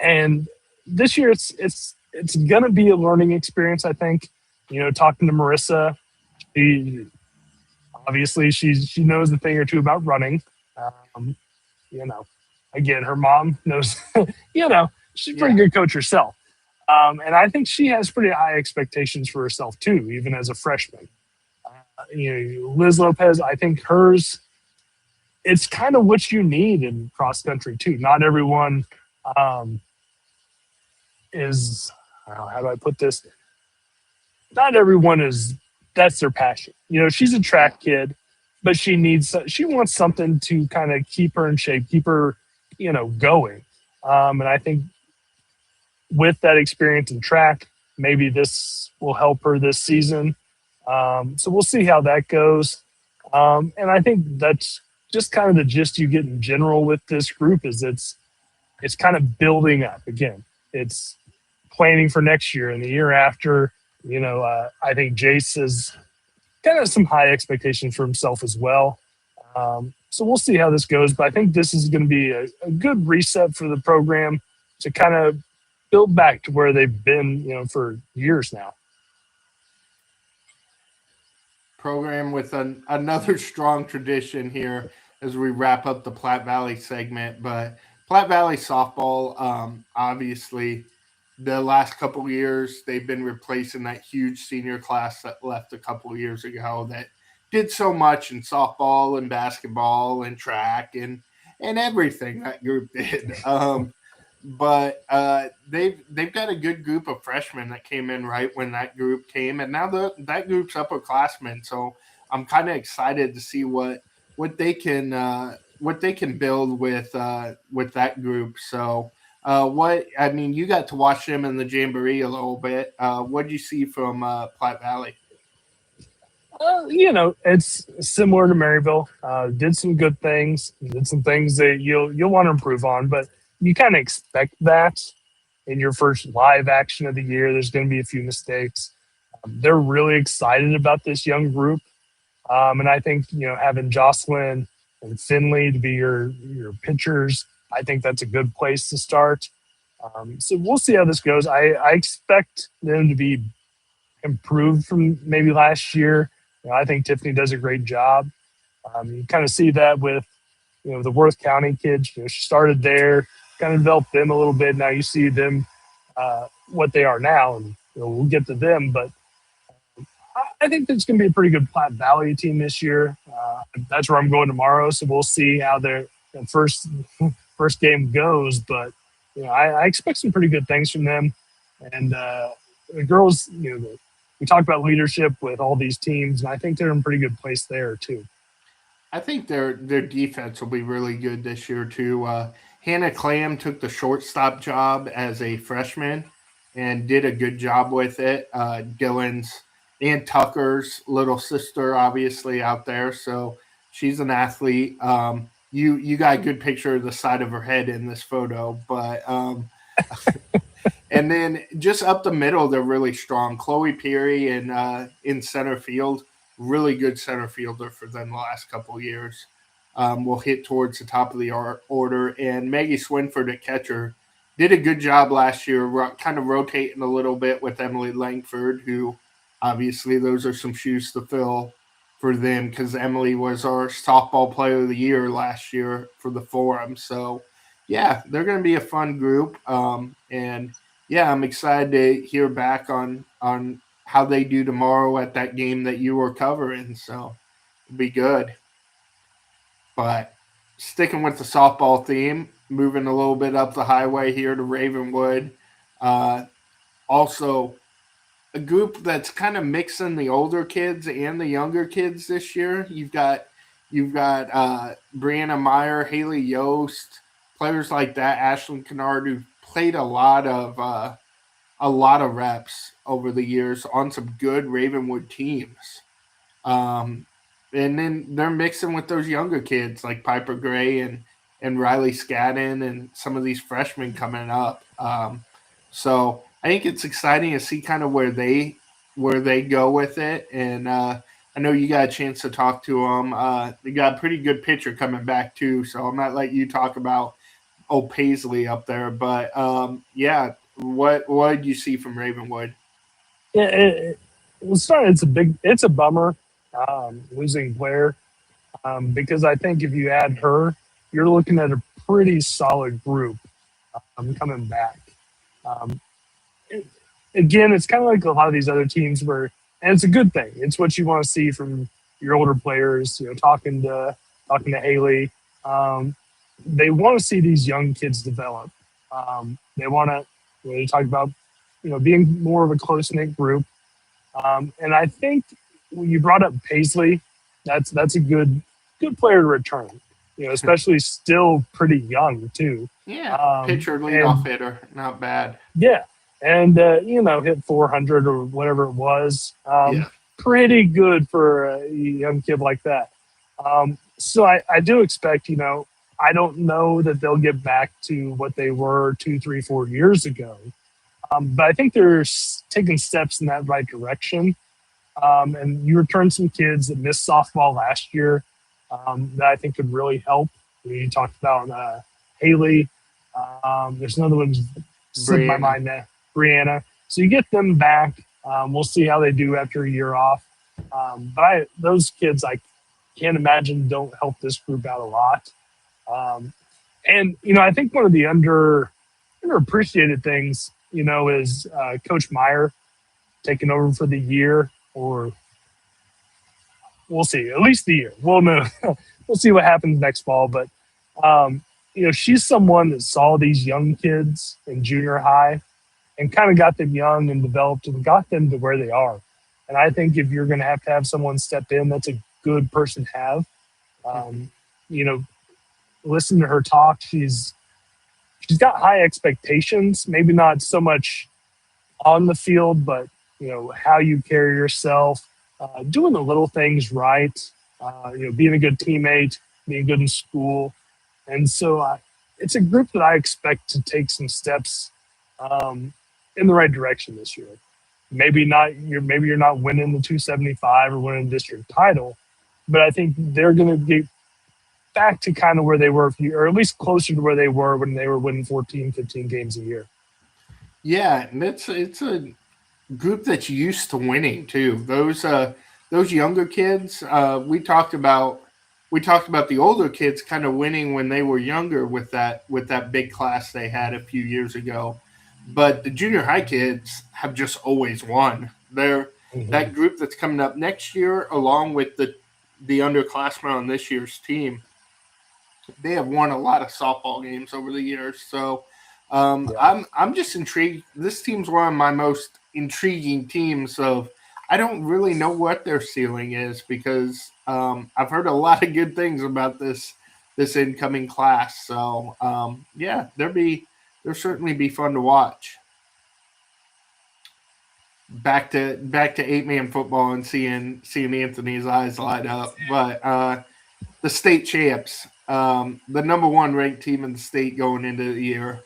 and this year it's gonna be a learning experience. I think talking to Marissa, she obviously she knows a thing or two about running. Um, you know, Again, her mom knows. She's a pretty yeah. good coach herself, and I think she has pretty high expectations for herself too, even as a freshman. Liz Lopez, I think hers. It's kind of what you need in cross country too. Not everyone um, is. How do I put this? Not everyone is that's their passion. She's a Yeah. track kid, but she wants something to kind of keep her in shape, keep her, going. And I think with that experience in track, maybe this will help her this season. So we'll see how that goes. And I think that's just kind of the gist you get in general with this group is it's kind of building up again. It's planning for next year and the year after. I think Jace has kind of some high expectations for himself as well. So we'll see how this goes. But I think this is going to be a good reset for the program to kind of build back to where they've been, for years now. Program with another strong tradition here as we wrap up the Platte Valley segment. But Platte Valley softball, obviously, the last couple of years they've been replacing that huge senior class that left a couple of years ago that did so much in softball and basketball and track and everything that group did. But they've got a good group of freshmen that came in right when that group came, and now that group's upperclassmen. So I'm kind of excited to see what they can build with that group. So what I mean, you got to watch them in the jamboree a little bit. What did you see from Platte Valley? It's similar to Maryville. Did some good things, did some things that you'll want to improve on, but you kind of expect that in your first live action of the year. There's going to be a few mistakes. They're really excited about this young group, and I think having Jocelyn and Finley to be your pitchers, I think that's a good place to start. So we'll see how this goes. I expect them to be improved from maybe last year. I think Tiffany does a great job. You kind of see that with the Worth County kids. She started there, kind of developed them a little bit. Now you see them what they are now, and we'll get to them. But I think there's going to be a pretty good Platte Valley team this year. That's where I'm going tomorrow, so we'll see how their first game goes. But I expect some pretty good things from them. And the girls, we talked about leadership with all these teams, and I think they're in a pretty good place there too. I think their defense will be really good this year too. Hannah Clam took the shortstop job as a freshman and did a good job with it. Dylan's and Tucker's little sister, obviously out there, so she's an athlete. You got a good picture of the side of her head in this photo, but and then just up the middle, they're really strong. Chloe Peary in center field, really good center fielder for them the last couple of years. Will hit towards the top of the order. And Maggie Swinford at catcher did a good job last year, kind of rotating a little bit with Emily Langford, who obviously those are some shoes to fill for them because Emily was our softball player of the year last year for the forum. So, yeah, they're going to be a fun group. And yeah, I'm excited to hear back on how they do tomorrow at that game that you were covering. So it'll be good. But sticking with the softball theme, moving a little bit up the highway here to Ravenwood. Uh, Also, a group that's kind of mixing the older kids and the younger kids this year. You've got Brianna Meyer, Haley Yost, players like that, Ashlyn Kennard, who played a lot of reps over the years on some good Ravenwood teams. Um, and then they're mixing with those younger kids like Piper Gray and Riley Scadden and some of these freshmen coming up. So I think it's exciting to see kind of where they go with it. And I know you got a chance to talk to them. They got a pretty good pitcher coming back too. So I'm not letting you talk about old Paisley up there, but yeah, what did you see from Ravenwood? It's a bummer losing Blair because I think if you add her, you're looking at a pretty solid group coming back. Um, it- Again, it's kind of like a lot of these other teams where, and it's a good thing. It's what you want to see from your older players. You know, talking to Haley, um, they want to see these young kids develop. They want to. You talk about being more of a close knit group. And I think when you brought up Paisley, that's a good player to return. Especially still pretty young too. Yeah, pitcher, leadoff And hitter, not bad. yeah, and hit 400 or whatever it was. Yeah. Pretty good for a young kid like that. So I do expect. I don't know that they'll get back to what they were 2, 3, 4 years ago. But I think they're taking steps in that right direction. And you return some kids that missed softball last year that I think could really help. You talked about Haley. There's another one slipped my Brianna. mind now, Brianna. So you get them back. We'll see how they do after a year off. But those kids, I can't imagine don't help this group out a lot. And I think one of the underappreciated things, is Coach Meyer taking over for the year, or we'll see, at least the year. We'll know. We'll see what happens next fall. But, she's someone that saw these young kids in junior high and kind of got them young and developed and got them to where they are. And I think if you're going to have someone step in, that's a good person to have. Um, you know, Listen to her talk. She's got high expectations, maybe not so much on the field, but how you carry yourself, doing the little things right, being a good teammate, being good in school. And so it's a group that I expect to take some steps in the right direction this year. Maybe you're not winning the 275 or winning the district title, but I think they're going to get back to kind of where they were, or at least closer to where they were when they were winning 14, 15 games a year. Yeah, and it's a group that's used to winning too. Those younger kids, we talked about the older kids kind of winning when they were younger with that big class they had a few years ago. But the junior high kids have just always won. They're Mm-hmm. that group that's coming up next year, along with the underclassmen on this year's team. They have won a lot of softball games over the years. So Yeah. I'm just intrigued. This team's one of my most intriguing teams. Of I don't really know what their ceiling is because I've heard a lot of good things about this incoming class. So yeah, they'll certainly be fun to watch. Back to 8-man football and seeing Anthony's eyes light up. But the state champs, the number one ranked team in the state going into the year,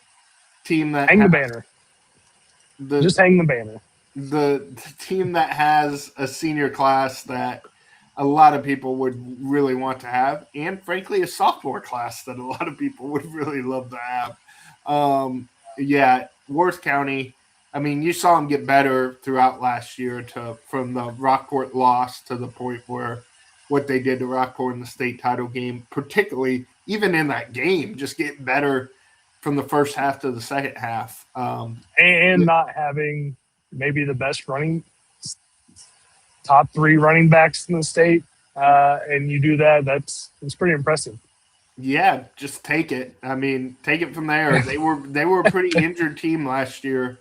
team that Hang has the banner. the Just hang the banner. the team that has a senior class that a lot of people would really want to have, and frankly, a sophomore class that a lot of people would really love to have. Yeah, Worth County. I mean, you saw them get better throughout last year to from the Rockport loss to the point where what they did to Rockport in the state title game, particularly even in that game, just getting better from the first half to the second half. And not having maybe the best top 3 running backs in the state. And you do that, that's pretty impressive. Yeah, just take it. I mean, take it from there. They were a pretty injured team last year,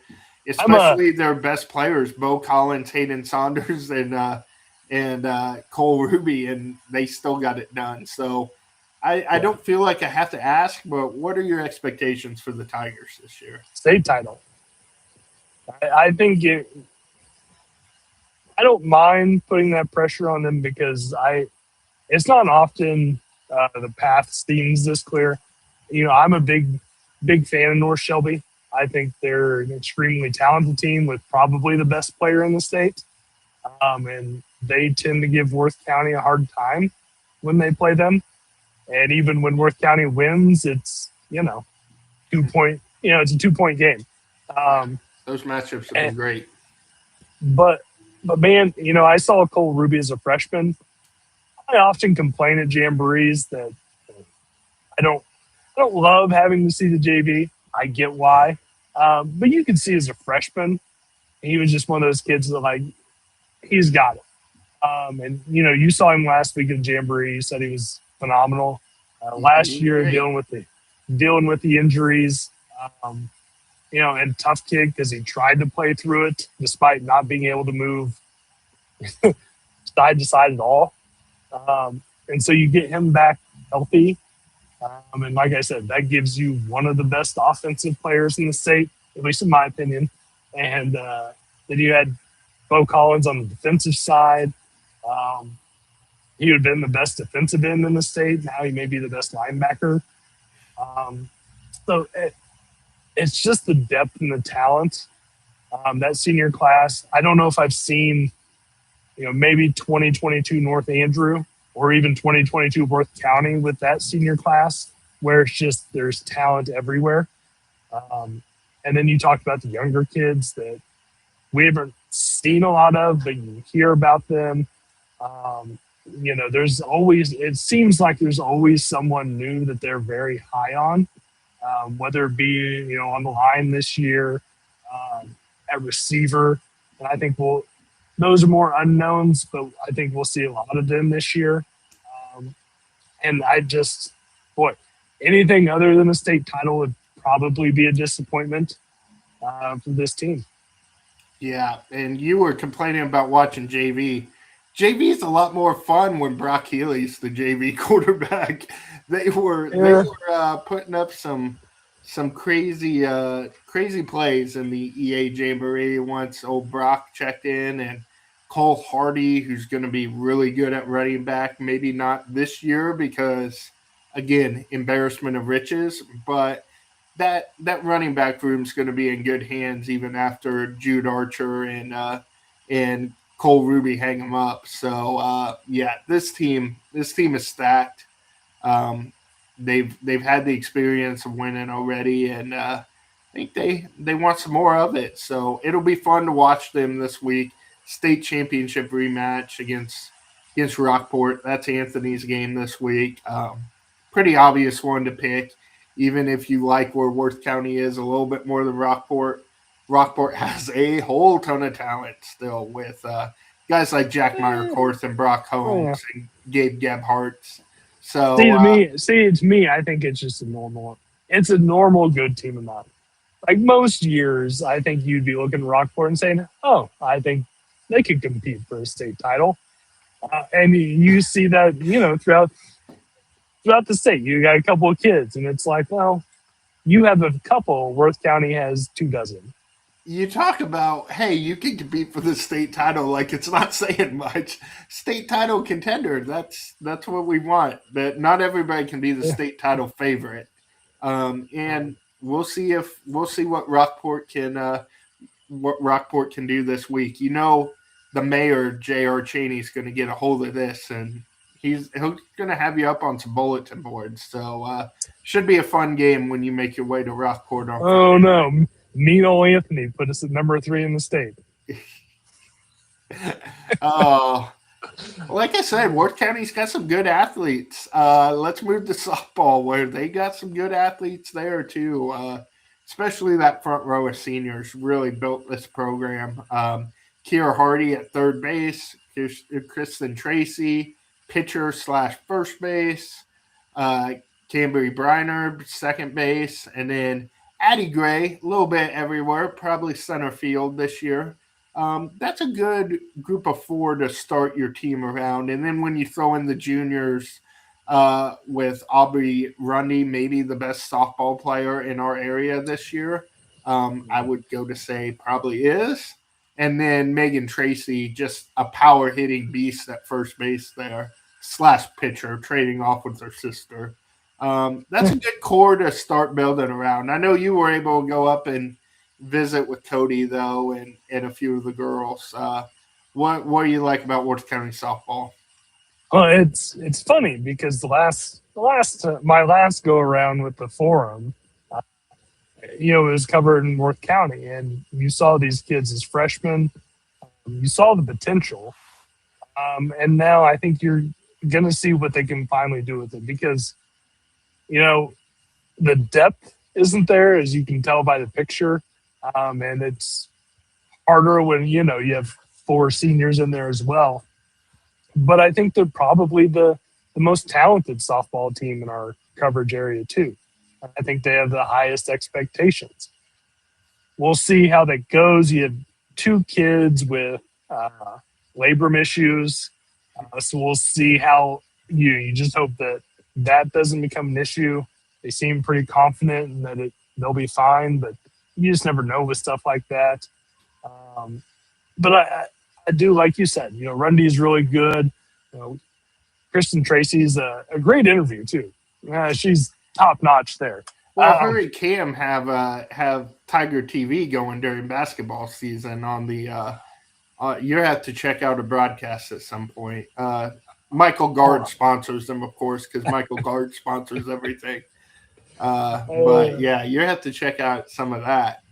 I'm a especially their best players, Bo Collins, Hayden Saunders, and Cole Ruby, and they still got it done. So I yeah, don't feel like I have to ask, but what are your expectations for the Tigers this year? state title. I think I don't mind putting that pressure on them because it's not often the path seems this clear. I'm a big fan of North Shelby. I think they're an extremely talented team with probably the best player in the state. And they tend to give Worth County a hard time when they play them. And even when Worth County wins, it's 2 point. It's a 2 point game. Yeah, Um, those matchups have and, been great. but but man, I saw Cole Ruby as a freshman. I often complain at jamborees that I don't I don't love having to see the JV. I get why, but you can see as a freshman, he was just one of those kids that he's got it. And you saw him last week in Jamboree. You said he was phenomenal. He Last was year, great. dealing with the injuries, um, and tough kid because he tried to play through it despite not being able to move side to side at all. And so you get him back healthy. And like I said, that gives you one of the best offensive players in the state, at least in my opinion. And then you had Bo Collins on the defensive side. Um, he would have been the best defensive end in the state. Now he may be the best linebacker. Um, so it's just the depth and the talent. That senior class, I don't know if I've seen, maybe 2022 North Andrew or even 2022 Worth County with that senior class, where it's just there's talent everywhere. Um, and then you talked about the younger kids that we haven't seen a lot of, but you hear about them. Um, it seems like there's always someone new that they're very high on, whether it be, on the line this year, at receiver. And I think those are more unknowns, but I think we'll see a lot of them this year. Um, and boy, anything other than a state title would probably be a disappointment for this team. Yeah, and you were complaining about watching JV. JV is a lot more fun when Brock Healy's the JV quarterback. They Yeah, were putting up some crazy plays in the EA Jamboree once old Brock checked in, and Cole Hardy, who's going to be really good at running back. Maybe not this year because again embarrassment of riches, but that running back room is going to be in good hands even after Jude Archer and Cole Ruby hang him up. So yeah, this team is stacked. Um, they've had the experience of winning already, and I think they want some more of it. So it'll be fun to watch them this week. State championship rematch against Rockport. That's Anthony's game this week. Pretty obvious one to pick, even if you like where Worth County is a little bit more than Rockport. Rockport has a whole ton of talent still with guys like Jack Meyerkorth and Brock yeah. Holmes and Gabe Gebhardt. So See, to me, I think it's just it's a normal good team of mine. Like most years, I think you'd be looking at Rockport and saying, "Oh, I think they could compete for a state title." And you see that, throughout the state, you got a couple of kids, and it's like, well, you have a couple. Worth County has 2 dozen. you talk about, hey, you can compete for the state title like it's not saying much. State title contender, that's what we want. But not everybody can be the Yeah. state title favorite. And we'll see what Rockport can do this week. The mayor J.R. Cheney is going to get a hold of this, and he's going to have you up on some bulletin boards. So should be a fun game when you make your way to Rockport on Oh Friday night. no, mean old Anthony put us at number 3 in the state. Oh, like I said, Worth County's got some good athletes. Let's move to softball, where they got some good athletes there too. Especially that front row of seniors really built this program. Kiera Hardy at third base, Kristen Tracy, pitcher slash first base, uh, Canberry Briner, second base, and then Addie Gray, a little bit everywhere, probably center field this year. That's a good group of four to start your team around. And then when you throw in the juniors with Aubrey Rundy, maybe the best softball player in our area this year, I would go to say probably is. And then Megan Tracy, just a power hitting beast at first base there, slash pitcher, trading off with her sister. That's a good core to start building around. I know you were able to go up and visit with Cody though, and a few of the girls. What do you like about Worth County softball? Well, it's funny because the last my last go around with the forum, uh, it was covered in North County, and you saw these kids as freshmen. You saw the potential, and now I think you're going to see what they can finally do with it because you know the depth isn't there, as you can tell by the picture, and it's harder when you have four seniors in there as well. But I think they're probably the most talented softball team in our coverage area too. I think they have the highest expectations. We'll see how that goes. You have two kids with labrum issues, so we'll see how you just hope that that doesn't become an issue. They seem pretty confident and that they'll be fine, but you just never know with stuff like that. Um, but I do, like you said, Rundy is really good. You know, Kristen Tracy's a great interview too. She's top notch there. Well, her and Cam have Tiger TV going during basketball season on the. You have to check out a broadcast at some point. Michael Gard sponsors them, of course, because Michael Gard sponsors everything. But yeah, you have to check out some of that.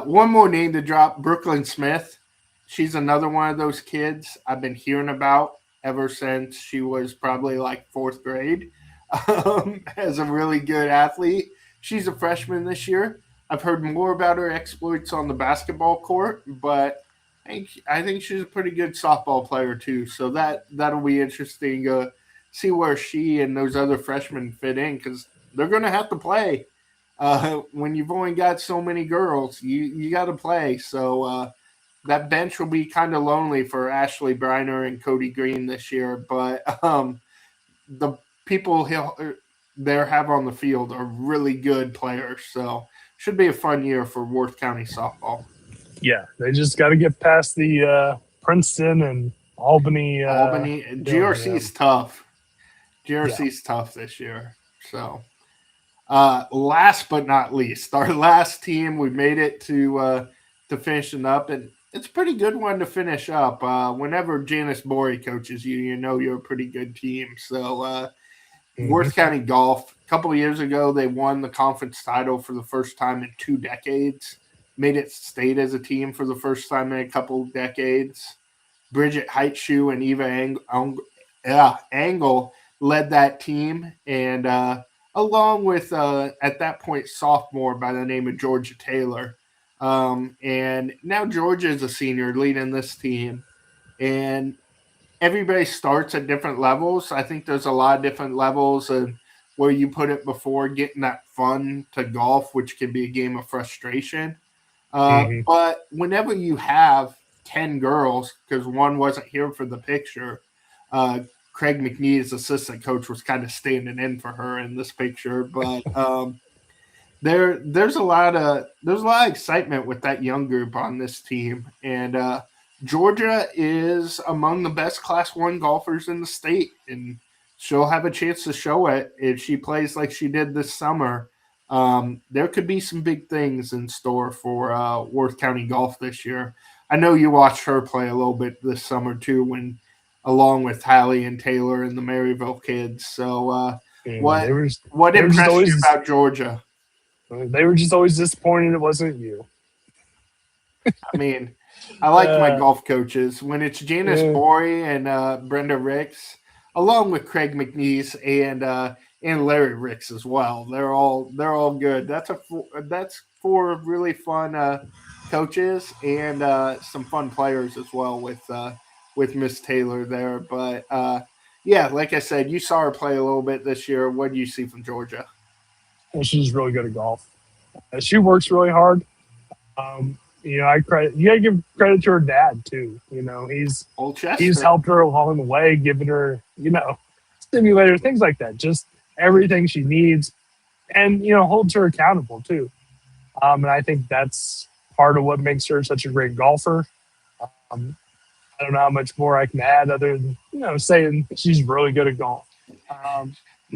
One more name to drop: Brooklyn Smith. She's another one of those kids I've been hearing about ever since she was probably like fourth grade. As a really good athlete. She's a freshman this year. I've heard more about her exploits on the basketball court, but I think she's a pretty good softball player too. So that'll be interesting to see where she and those other freshmen fit in because they're going to have to play. When you've only got so many girls, you got to play. So that bench will be kind of lonely for Ashley Briner and Cody Green this year. But the people he'll there have on the field are really good players. So should be a fun year for Worth County softball. Yeah, they just got to get past the Princeton and Albany. Albany GRC is tough. Yeah. GRC is tough this year. So last but not least, our last team, we made it to finishing up, and it's a pretty good one to finish up. Whenever Janice Borey coaches you, you know you're a pretty good team. So Worth County Golf, a couple of years ago, they won the conference title for the first time in 2 decades. Made it state as a team for the first time in a couple of decades. Bridget Heitshoe and Eva Angle led that team, and along with at that point sophomore by the name of Georgia Taylor. And now Georgia is a senior leading this team, and everybody starts at different levels. I think there's a lot of different levels of where you put it before getting that fun to golf, which can be a game of frustration. But whenever you have 10 girls, because one wasn't here for the picture, Craig McNee's assistant coach was kind of standing in for her in this picture. But there's a lot of excitement with that young group on this team, and Georgia is among the best Class 1 golfers in the state, and she'll have a chance to show it if she plays like she did this summer. There could be some big things in store for Worth County Golf this year. I know you watched her play a little bit this summer too, along with Hallie and Taylor and the Maryville kids. So, what impressed you about Georgia? They were just always disappointed it wasn't you. I mean, I like my golf coaches. When it's Janice Borey and Brenda Ricks, along with Craig McNeese and Larry Ricks as well, they're all good. That's four really fun coaches and some fun players as well with Miss Taylor there. But Yeah, like I said, you saw her play a little bit this year. What do you see from Georgia? And she's really good at golf. She works really hard. I credit you gotta give credit to her dad too. Old He's Chester. helped her along the way, giving her, stimulator, things like that. Just everything she needs, and holds her accountable too. And I think that's part of what makes her such a great golfer. Um, I don't know how much more I can add other than saying she's really good at golf. Um,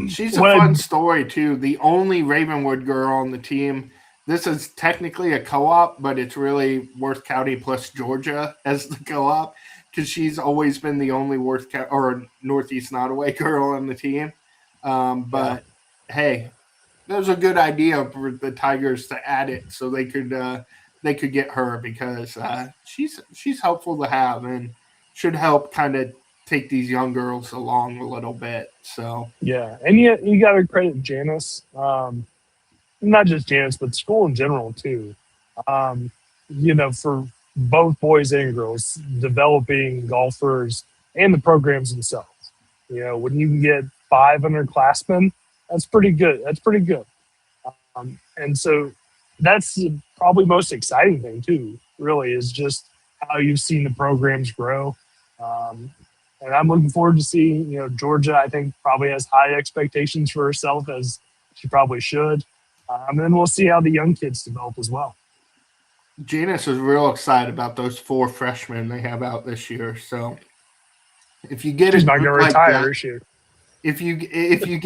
She's a what fun story too. The only Ravenwood girl on the team. This is technically a co-op, but it's really Worth County plus Georgia as the co-op because she's always been the only or Northeast Nottoway girl on the team. Yeah, But hey, that was a good idea for the Tigers to add it so they could get her because she's helpful to have and should help kind of take these young girls along a little bit. So yeah, and you got to credit Janice, not just Janice, but school in general too. Um, for both boys and girls, developing golfers and the programs themselves. When you can get 5 underclassmen, that's pretty good. That's pretty good. And so that's probably most exciting thing too. Really, is just how you've seen the programs grow. Um, and I'm looking forward to seeing. Georgia. I think probably has high expectations for herself as she probably should. And then we'll see how the young kids develop as well. Janice is real excited about those 4 freshmen they have out this year. So if you get a She's not going group to like retire, that, is she? if you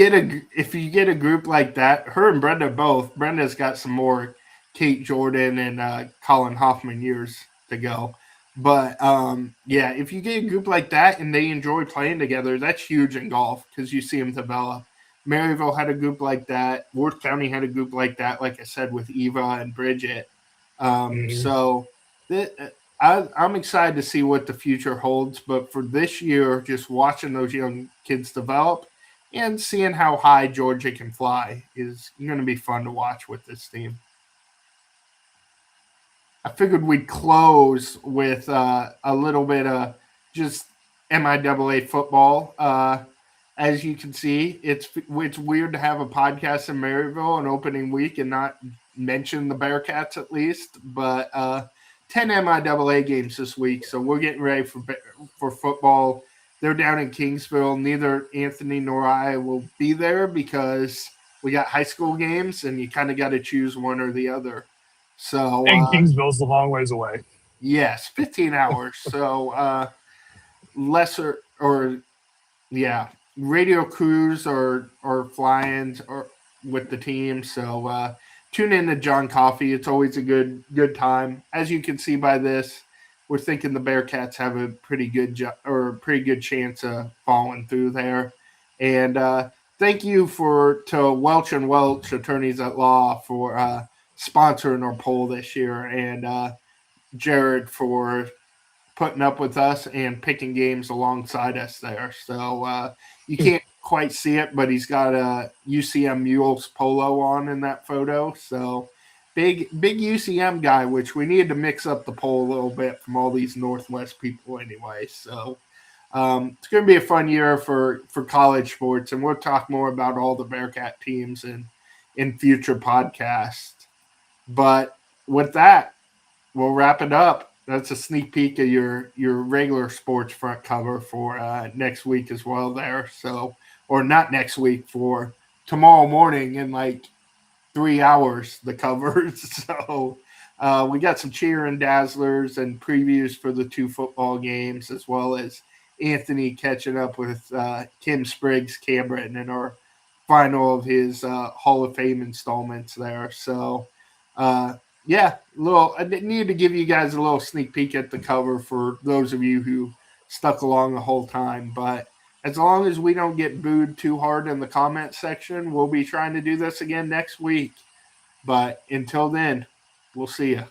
get a group like that, her and Brenda both. Brenda's got some more Kate Jordan and Colin Hoffman years to go. But yeah, if you get a group like that and they enjoy playing together, that's huge in golf because you see them develop. Maryville had a group like that. Worth County had a group like that, like I said, with Eva and Bridget. Mhm. So th- I'm excited to see what the future holds. But for this year, just watching those young kids develop and seeing how high Georgia can fly is going to be fun to watch with this team. I figured we'd close with a little bit of just MIAA football. As you can see, it's weird to have a podcast in Maryville an opening week and not mention the Bearcats at least. But 10 MIAA games this week, so we're getting ready for football. They're down in Kingsville. Neither Anthony nor I will be there because we got high school games, and you kind of got to choose one or the other. So And Kingsville's a long ways away. yes, 15 hours. So lesser or yeah, radio crews or flying or with the team. So tune in to John Coffee. It's always a good time. As you can see by this, we're thinking the Bearcats have a pretty good or a pretty good chance of falling through there. And thank you to Welch and Welch Attorneys at Law for sponsoring our poll this year, and Jared for putting up with us and picking games alongside us there. So you can't quite see it, but he's got a UCM Mules polo on in that photo. So big UCM guy, which we needed to mix up the poll a little bit from all these Northwest people anyway. So it's going to be a fun year for college sports, and we'll talk more about all the Bearcat teams in future podcasts. But with that, we'll wrap it up. That's a sneak peek of your regular sports front cover for next week as well. There, so or not next week for tomorrow morning in like 3 hours. The covers. So we got some cheer and dazzlers and previews for the 2 football games, as well as Anthony catching up with Kim Spriggs Cameron in our final of his Hall of Fame installments there. So yeah, little. I needed to give you guys a little sneak peek at the cover for those of you who stuck along the whole time. But as long as we don't get booed too hard in the comment section, we'll be trying to do this again next week. But until then, we'll see you.